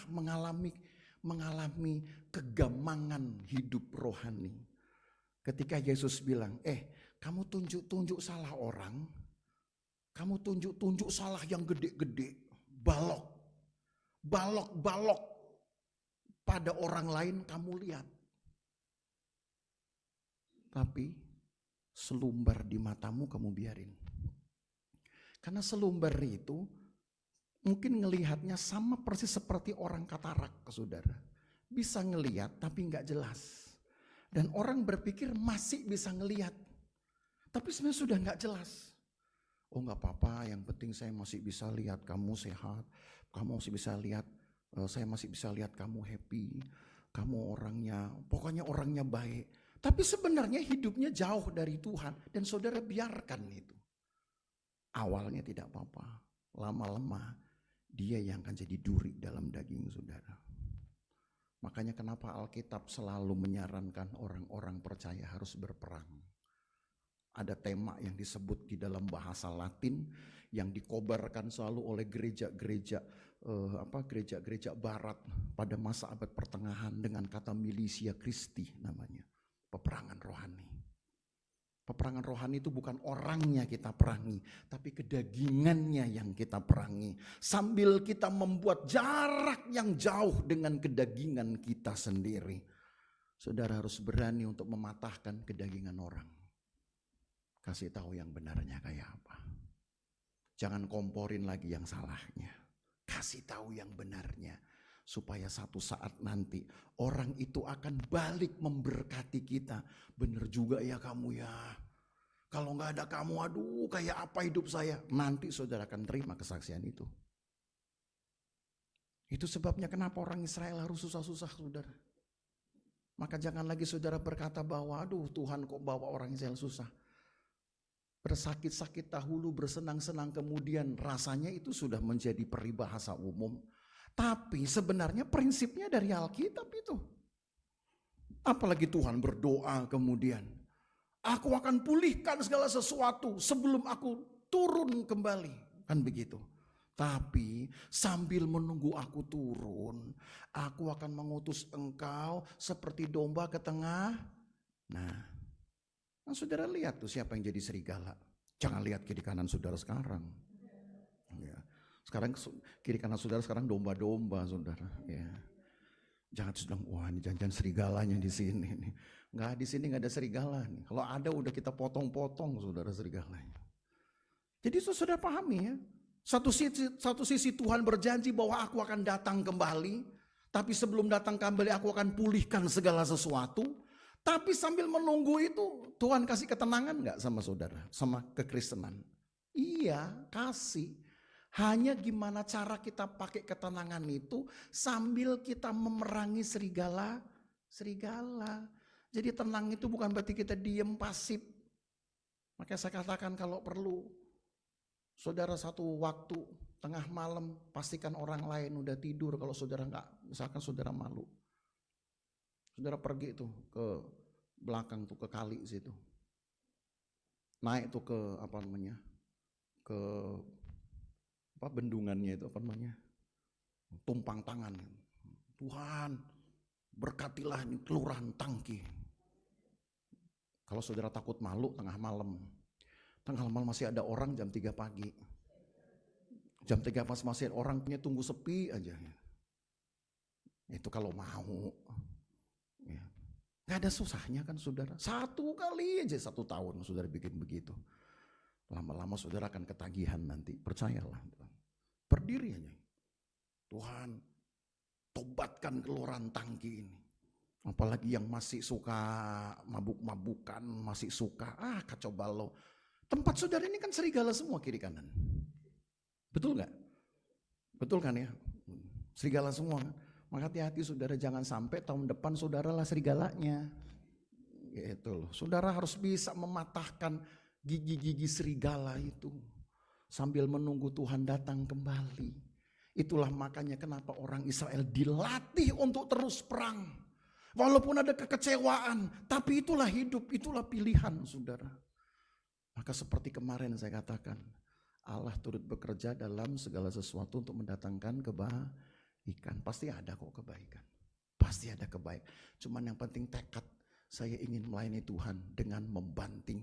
mengalami kegamangan hidup rohani. Ketika Yesus bilang, kamu tunjuk-tunjuk salah orang, kamu tunjuk-tunjuk salah yang gede-gede, balok pada orang lain kamu lihat. Tapi selumbar di matamu kamu biarin. Karena selumbar itu mungkin ngelihatnya sama persis seperti orang katarak, saudara. Bisa ngelihat tapi nggak jelas. Dan orang berpikir masih bisa ngelihat, tapi sebenarnya sudah nggak jelas. Oh nggak apa-apa, yang penting saya masih bisa lihat kamu sehat, kamu masih bisa lihat, saya masih bisa lihat kamu happy, kamu pokoknya orangnya baik. Tapi sebenarnya hidupnya jauh dari Tuhan dan saudara biarkan itu. Awalnya tidak apa-apa, lama-lama dia yang akan jadi duri dalam daging saudara. Makanya kenapa Alkitab selalu menyarankan orang-orang percaya harus berperang. Ada tema yang disebut di dalam bahasa Latin yang dikobarkan selalu oleh gereja-gereja gereja-gereja barat pada masa abad pertengahan dengan kata militia Christi namanya. Peperangan rohani. Peperangan rohani itu bukan orangnya kita perangi, tapi kedagingannya yang kita perangi. Sambil kita membuat jarak yang jauh dengan kedagingan kita sendiri. Saudara harus berani untuk mematahkan kedagingan orang. Kasih tahu yang benarnya kayak apa. Jangan komporin lagi yang salahnya. Kasih tahu yang benarnya. Supaya satu saat nanti orang itu akan balik memberkati kita. Bener juga ya kamu ya. Kalau gak ada kamu, aduh kayak apa hidup saya. Nanti saudara akan terima kesaksian itu. Itu sebabnya kenapa orang Israel harus susah-susah saudara. Maka jangan lagi saudara berkata bahwa aduh Tuhan kok bawa orang Israel susah. Bersakit-sakit dahulu, bersenang-senang kemudian, rasanya itu sudah menjadi peribahasa umum. Tapi sebenarnya prinsipnya dari Alkitab itu. Apalagi Tuhan berdoa kemudian, aku akan pulihkan segala sesuatu sebelum aku turun kembali. Kan begitu. Tapi sambil menunggu aku turun, aku akan mengutus engkau seperti domba ke tengah. Nah, saudara lihat tuh siapa yang jadi serigala. Jangan lihat kiri kanan saudara sekarang. Ya. Sekarang kiri kanan saudara sekarang domba-domba saudara. Ya. Jangan sedang wah ini jangan serigalanya di sini. Nggak di sini nggak ada serigala nih. Kalau ada udah kita potong-potong saudara serigalanya. Jadi saudara pahami ya. Satu sisi Tuhan berjanji bahwa aku akan datang kembali. Tapi sebelum datang kembali aku akan pulihkan segala sesuatu. Tapi sambil menunggu itu Tuhan kasih ketenangan gak sama saudara? Sama kekristenan? Iya kasih. Hanya gimana cara kita pakai ketenangan itu sambil kita memerangi serigala. Jadi tenang itu bukan berarti kita diem pasif. Makanya saya katakan kalau perlu. Saudara satu waktu tengah malam pastikan orang lain udah tidur. Kalau saudara gak, misalkan saudara malu. Saudara pergi tuh ke belakang tuh ke kali situ. Naik tuh ke ke bendungannya itu tumpang tangan. Tuhan berkatilah ini kelurahan Tangki. Kalau saudara takut malu tengah malam masih ada orang jam 3 pagi. Jam 3 pas masih ada orang punya tunggu sepi aja. Itu kalau mau. Ya. Gak ada susahnya kan saudara. Satu kali aja 1 tahun saudara bikin begitu. Lama-lama saudara akan ketagihan nanti. Percayalah. Berdiri aja. Tuhan tobatkan kelurahan Tangki ini. Apalagi yang masih suka mabuk-mabukan. Masih suka kacau balau. Tempat saudara ini kan serigala semua kiri kanan. Betul gak? Betul kan ya? Serigala semua kan? Maka hati-hati saudara jangan sampai tahun depan saudara lah serigalanya. Gitu loh. Saudara harus bisa mematahkan gigi-gigi serigala itu. Sambil menunggu Tuhan datang kembali. Itulah makanya kenapa orang Israel dilatih untuk terus perang. Walaupun ada kekecewaan. Tapi itulah hidup, itulah pilihan saudara. Maka seperti kemarin saya katakan. Allah turut bekerja dalam segala sesuatu untuk mendatangkan kebaikan. Pasti ada kok kebaikan. Pasti ada kebaikan. Cuman yang penting tekad. Saya ingin melayani Tuhan dengan membanting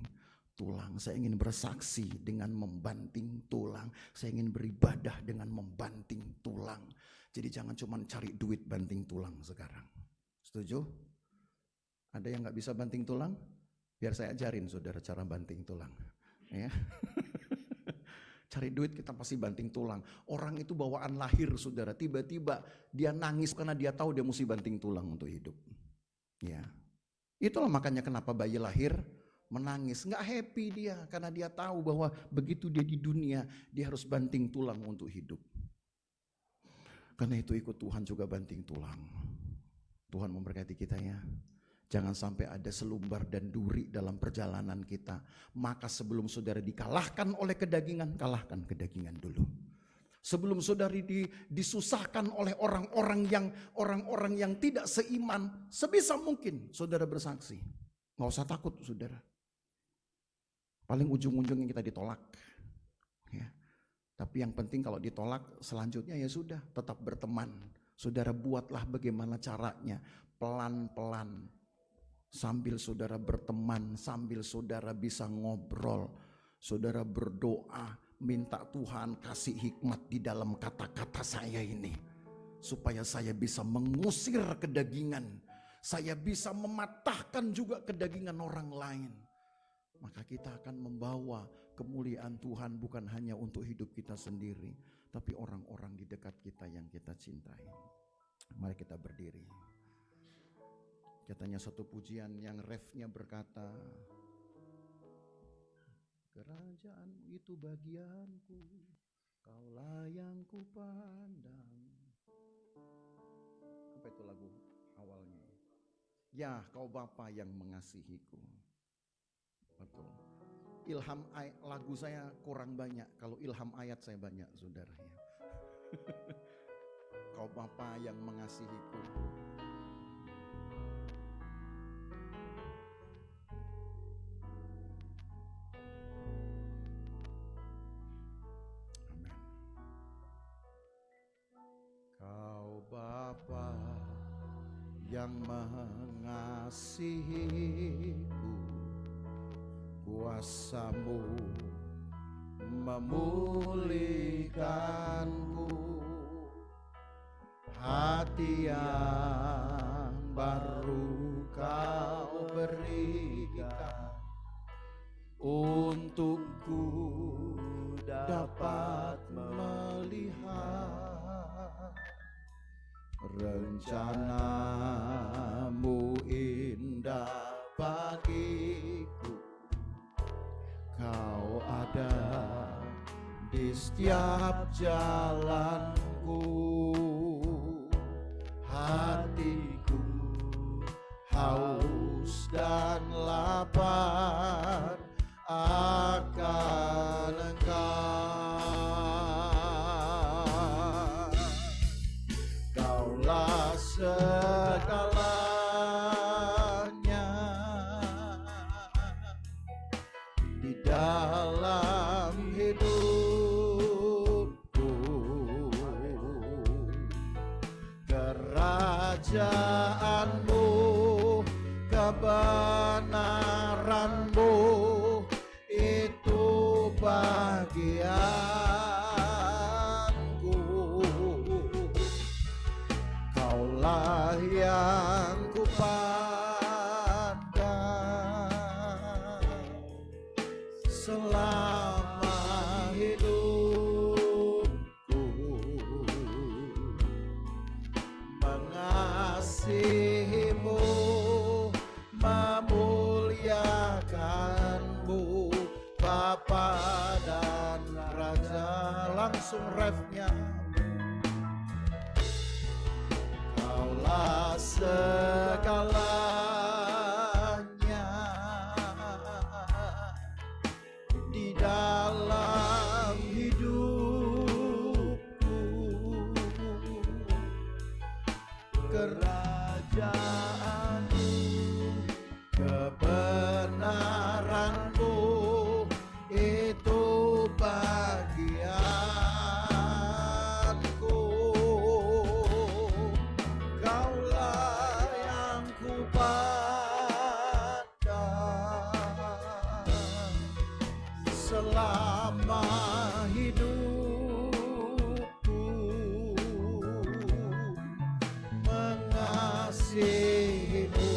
tulang. Saya ingin bersaksi dengan membanting tulang. Saya ingin beribadah dengan membanting tulang. Jadi jangan cuma cari duit banting tulang sekarang. Setuju? Ada yang gak bisa banting tulang? Biar saya ajarin saudara cara banting tulang. Ya. Cari duit kita pasti banting tulang. Orang itu bawaan lahir saudara. Tiba-tiba dia nangis karena dia tahu dia mesti banting tulang untuk hidup. Ya. Itulah makanya kenapa bayi lahir menangis. Nggak happy dia karena dia tahu bahwa begitu dia di dunia dia harus banting tulang untuk hidup. Karena itu ikut Tuhan juga banting tulang. Tuhan memberkati kita ya. Jangan sampai ada selumbar dan duri dalam perjalanan kita. Maka sebelum saudara dikalahkan oleh kedagingan, kalahkan kedagingan dulu. Sebelum saudari disusahkan oleh orang-orang yang tidak seiman, sebisa mungkin saudara bersaksi. Nggak usah takut saudara. Paling ujung-ujungnya kita ditolak. Ya. Tapi yang penting kalau ditolak selanjutnya ya sudah, tetap berteman. Saudara buatlah bagaimana caranya, pelan-pelan. Sambil saudara berteman, sambil saudara bisa ngobrol. Saudara berdoa, minta Tuhan kasih hikmat di dalam kata-kata saya ini. Supaya saya bisa mengusir kedagingan. Saya bisa mematahkan juga kedagingan orang lain. Maka kita akan membawa kemuliaan Tuhan bukan hanya untuk hidup kita sendiri, tapi orang-orang di dekat kita yang kita cintai. Mari kita berdiri. Katanya satu pujian yang refnya berkata, kerajaanmu itu bagianku, kaulah yang kupandang. Apa itu lagu awalnya? Ya, kau Bapa yang mengasihiku. Betul. Ilham lagu saya kurang banyak, kalau ilham ayat saya banyak saudara ya. Kau Bapa yang mengasihiku. Amin. Kau Bapa yang mengasihiku, kuasa-Mu memulihkanku, hati yang baru Kau berikan, untukku dapat melihat rencana-Mu indah bagiku. Kau ada di setiap jalanku, hatiku haus dan lapar akan Engkau. Kaulah segalanya di dalam hidupku, kerajaan-Mu, kebenaran-Mu itu bagianku. Kaulah yang kupandang selama hidupku, mengasihi-Mu, memuliakan-Mu, Bapa dan Raja. Langsung refnya. Kaulah segalanya di dalam hidupku, kerajaan-Mu, kebenaran-Mu itu bagianku. Kaulah yang kupandang selama hidupku, mengasihi-Mu,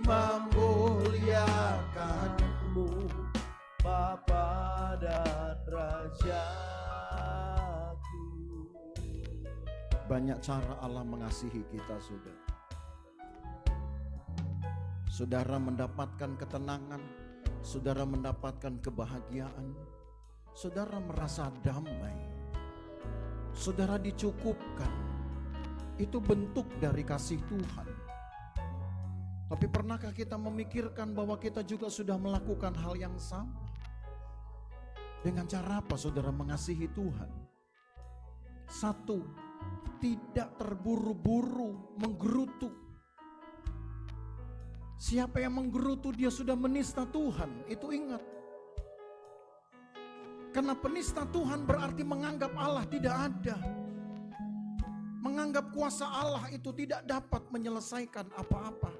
memuliakan-Mu, Bapa dan Rajaku. Banyak cara Allah mengasihi kita, saudara. Saudara mendapatkan ketenangan, saudara mendapatkan kebahagiaan, saudara merasa damai, saudara dicukupkan. Itu bentuk dari kasih Tuhan. Tapi pernahkah kita memikirkan bahwa kita juga sudah melakukan hal yang sama? Dengan cara apa saudara mengasihi Tuhan? Satu, tidak terburu-buru menggerutu. Siapa yang menggerutu dia sudah menista Tuhan, itu ingat. Karena penista Tuhan berarti menganggap Allah tidak ada. Menganggap kuasa Allah itu tidak dapat menyelesaikan apa-apa.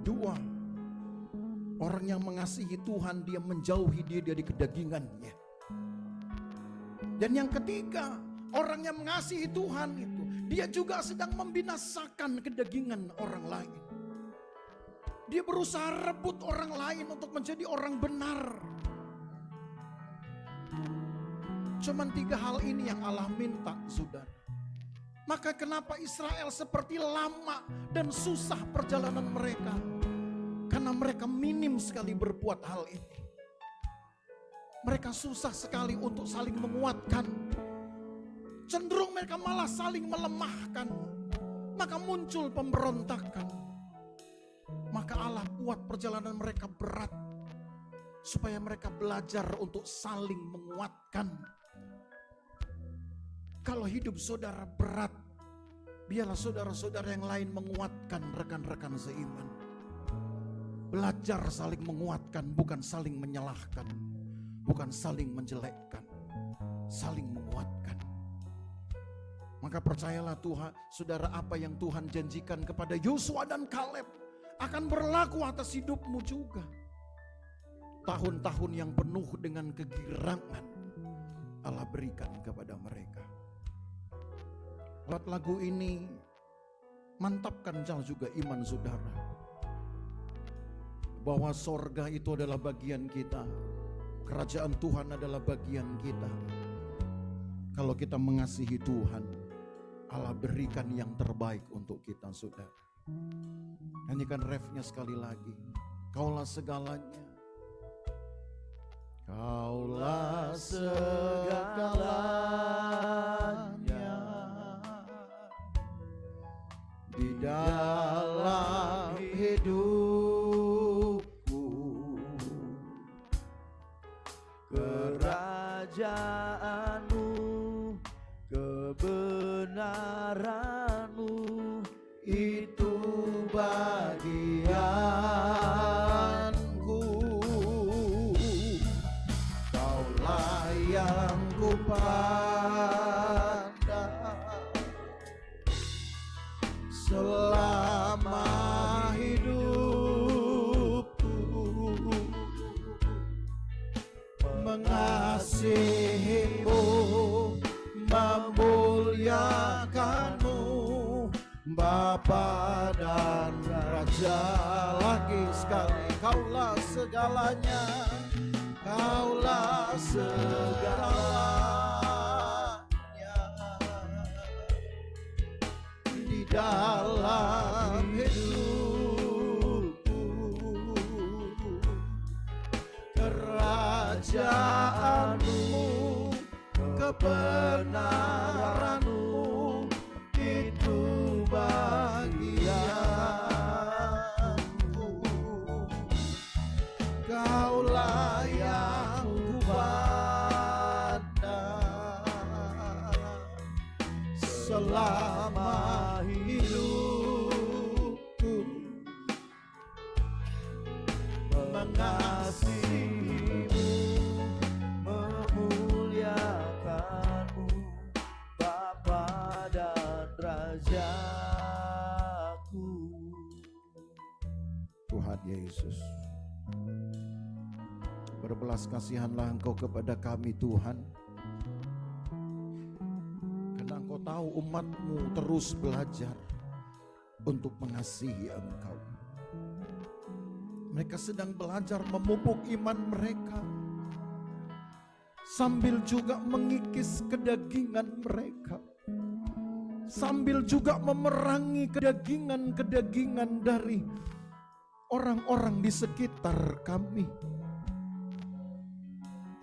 Dua, orang yang mengasihi Tuhan dia menjauhi dia dari kedagingannya. Dan yang ketiga, orang yang mengasihi Tuhan itu dia juga sedang membinasakan kedagingan orang lain. Dia berusaha rebut orang lain untuk menjadi orang benar. Cuman 3 hal ini yang Allah minta, saudara. Maka kenapa Israel seperti lama dan susah perjalanan mereka? Karena mereka minim sekali berbuat hal ini. Mereka susah sekali untuk saling menguatkan. Cenderung mereka malah saling melemahkan. Maka muncul pemberontakan. Maka Allah buat perjalanan mereka berat. Supaya mereka belajar untuk saling menguatkan. Kalau hidup saudara berat, biarlah saudara-saudara yang lain menguatkan rekan-rekan seiman. Belajar saling menguatkan, bukan saling menyalahkan. Bukan saling menjelekkan, saling menguatkan. Maka percayalah Tuhan, saudara, apa yang Tuhan janjikan kepada Yosua dan Kaleb akan berlaku atas hidupmu juga. Tahun-tahun yang penuh dengan kegirangan Allah berikan kepada mereka. Lewat lagu ini mantapkan juga iman saudara, bahwa sorga itu adalah bagian kita. Kerajaan Tuhan adalah bagian kita. Kalau kita mengasihi Tuhan, Allah berikan yang terbaik untuk kita, saudara. Nyanyikan refnya sekali lagi. Kaulah segalanya. Kaulah segalanya di dalam hidupku. Kerajaanmu, kebenaranmu, Itu bagianku. Kaulah yang kupandang selama hidupku. Mengasihimu, memuliakanmu, Bapa dan Raja. Lagi sekali, kaulah segalanya, kaulah segalanya di dalam hidupku. Kerajaanmu, kebenaranmu, itu bagianku. Kaulah yang kupandang selama hidupku. mengasihimu, memuliakanmu, Bapa dan Rajaku. Tuhan Yesus, berbelas kasihanlah Engkau kepada kami Tuhan. Karena Engkau tahu umat-Mu terus belajar untuk mengasihi Engkau. Mereka sedang belajar memupuk iman mereka, sambil juga mengikis kedagingan mereka, sambil juga memerangi kedagingan-kedagingan dari orang-orang di sekitar kami.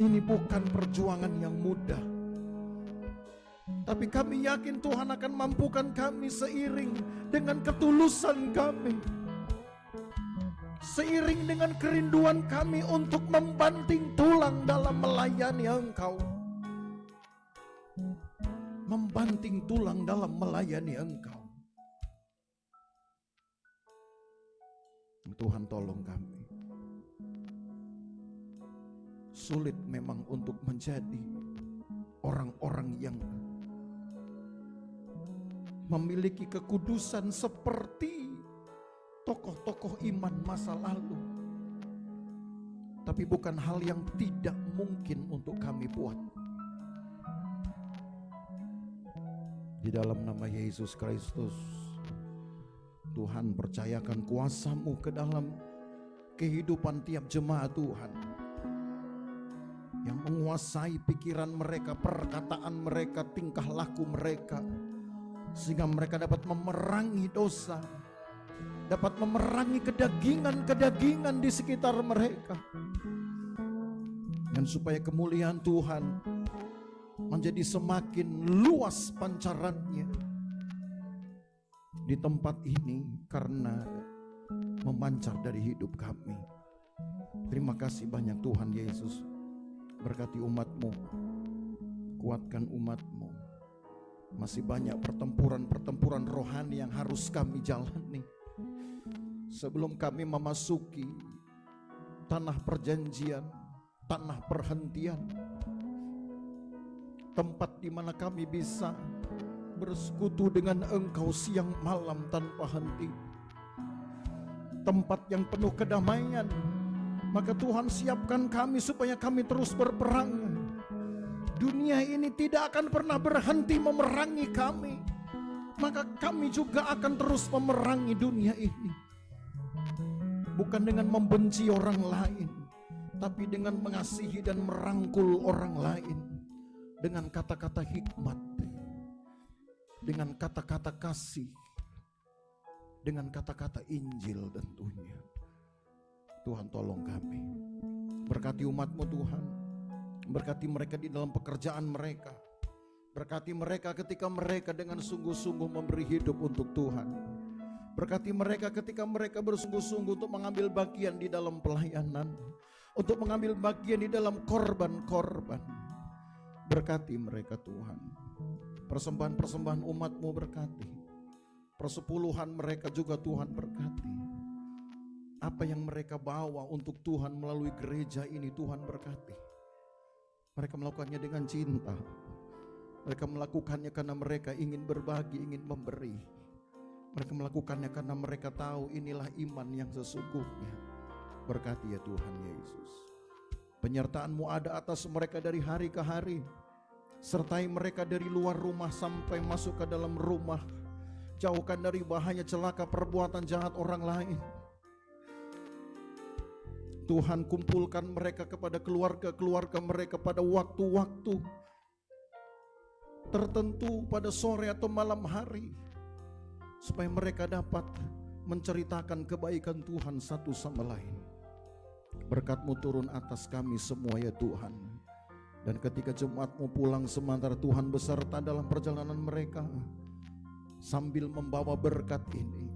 Ini bukan perjuangan yang mudah, tapi kami yakin Tuhan akan mampukan kami seiring dengan ketulusan kami, seiring dengan kerinduan kami untuk membanting tulang dalam melayani Engkau. membanting tulang dalam melayani Engkau. Tuhan, tolong kami. Sulit memang untuk menjadi orang-orang yang memiliki kekudusan seperti tokoh-tokoh iman masa lalu. Tapi bukan hal yang tidak mungkin untuk kami buat. Di dalam nama Yesus Kristus, Tuhan, percayakan kuasa-Mu ke dalam kehidupan tiap jemaat Tuhan, yang menguasai pikiran mereka, perkataan mereka, tingkah laku mereka, sehingga mereka dapat memerangi dosa, dapat memerangi kedagingan-kedagingan di sekitar mereka. Dan supaya kemuliaan Tuhan menjadi semakin luas pancarannya di tempat ini karena memancar dari hidup kami. Terima kasih banyak Tuhan Yesus. Berkati umat-Mu, kuatkan umat-Mu. Masih banyak pertempuran-pertempuran rohani yang harus kami jalani sebelum kami memasuki tanah perjanjian, tanah perhentian, tempat di mana kami bisa bersekutu dengan Engkau siang malam tanpa henti, tempat yang penuh kedamaian. Maka Tuhan, siapkan kami supaya kami terus berperang. Dunia ini tidak akan pernah berhenti memerangi kami, maka kami juga akan terus memerangi dunia ini. Bukan dengan membenci orang lain, tapi dengan mengasihi dan merangkul orang lain, dengan kata-kata hikmat, dengan kata-kata kasih, dengan kata-kata Injil tentunya. Tuhan, tolong kami. Berkati umat-Mu Tuhan. Berkati mereka di dalam pekerjaan mereka. Berkati mereka ketika mereka dengan sungguh-sungguh memberi hidup untuk Tuhan. Berkati mereka ketika mereka bersungguh-sungguh untuk mengambil bagian di dalam pelayanan, untuk mengambil bagian di dalam korban-korban. Berkati mereka Tuhan. Persembahan-persembahan umat-Mu berkati. Persepuluhan mereka juga Tuhan berkati. Apa yang mereka bawa untuk Tuhan melalui gereja ini Tuhan berkati. Mereka melakukannya dengan cinta. Mereka melakukannya karena mereka ingin berbagi, ingin memberi. Mereka melakukannya karena mereka tahu inilah iman yang sesungguhnya. Berkati ya Tuhan Yesus. Penyertaan-Mu ada atas mereka dari hari ke hari. Sertai mereka dari luar rumah sampai masuk ke dalam rumah. Jauhkan dari bahaya celaka perbuatan jahat orang lain. Tuhan, kumpulkan mereka kepada keluarga-keluarga mereka pada waktu-waktu tertentu, pada sore atau malam hari, supaya mereka dapat menceritakan kebaikan Tuhan satu sama lain. Berkat-Mu turun atas kami semua ya Tuhan. Dan ketika jemaat-Mu pulang sementara, Tuhan beserta dalam perjalanan mereka, sambil membawa berkat ini,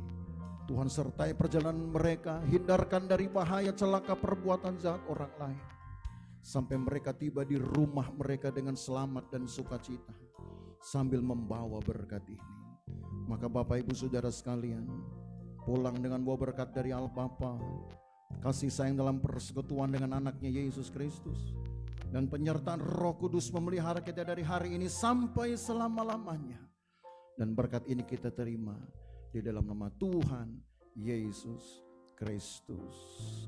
Tuhan sertai perjalanan mereka, hindarkan dari bahaya celaka perbuatan jahat orang lain, sampai mereka tiba di rumah mereka dengan selamat dan sukacita, sambil membawa berkat ini. Maka Bapak Ibu Saudara sekalian, pulang dengan bawa berkat dari Allah Bapa, kasih sayang dalam persekutuan dengan anaknya Yesus Kristus, dan penyertaan Roh Kudus memelihara kita dari hari ini sampai selama-lamanya. Dan berkat ini kita terima di dalam nama Tuhan Yesus Kristus.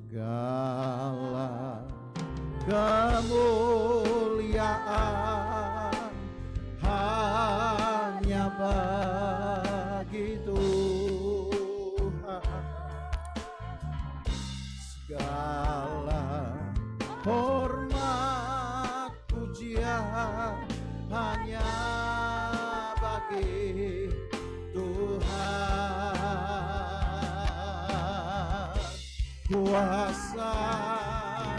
Segala kemuliaan hanya bagi Tuhan. Segala hormat pujian hanya bagi Tuhan. Kuasa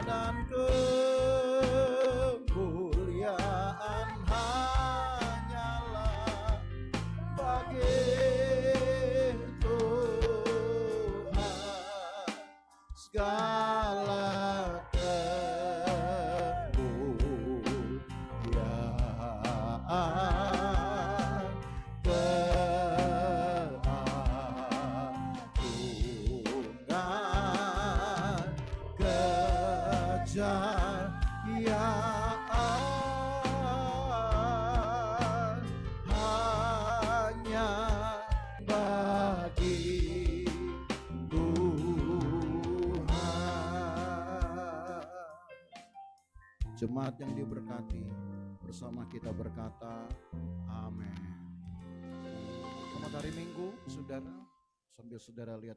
dan kemuliaan hanyalah bagi Tuhan. Segala kemuliaan Kemuliaan hanya bagi Tuhan. Jemaat yang diberkati, bersama kita berkata amin. Selamat hari Minggu, saudara. Sambil saudara lihat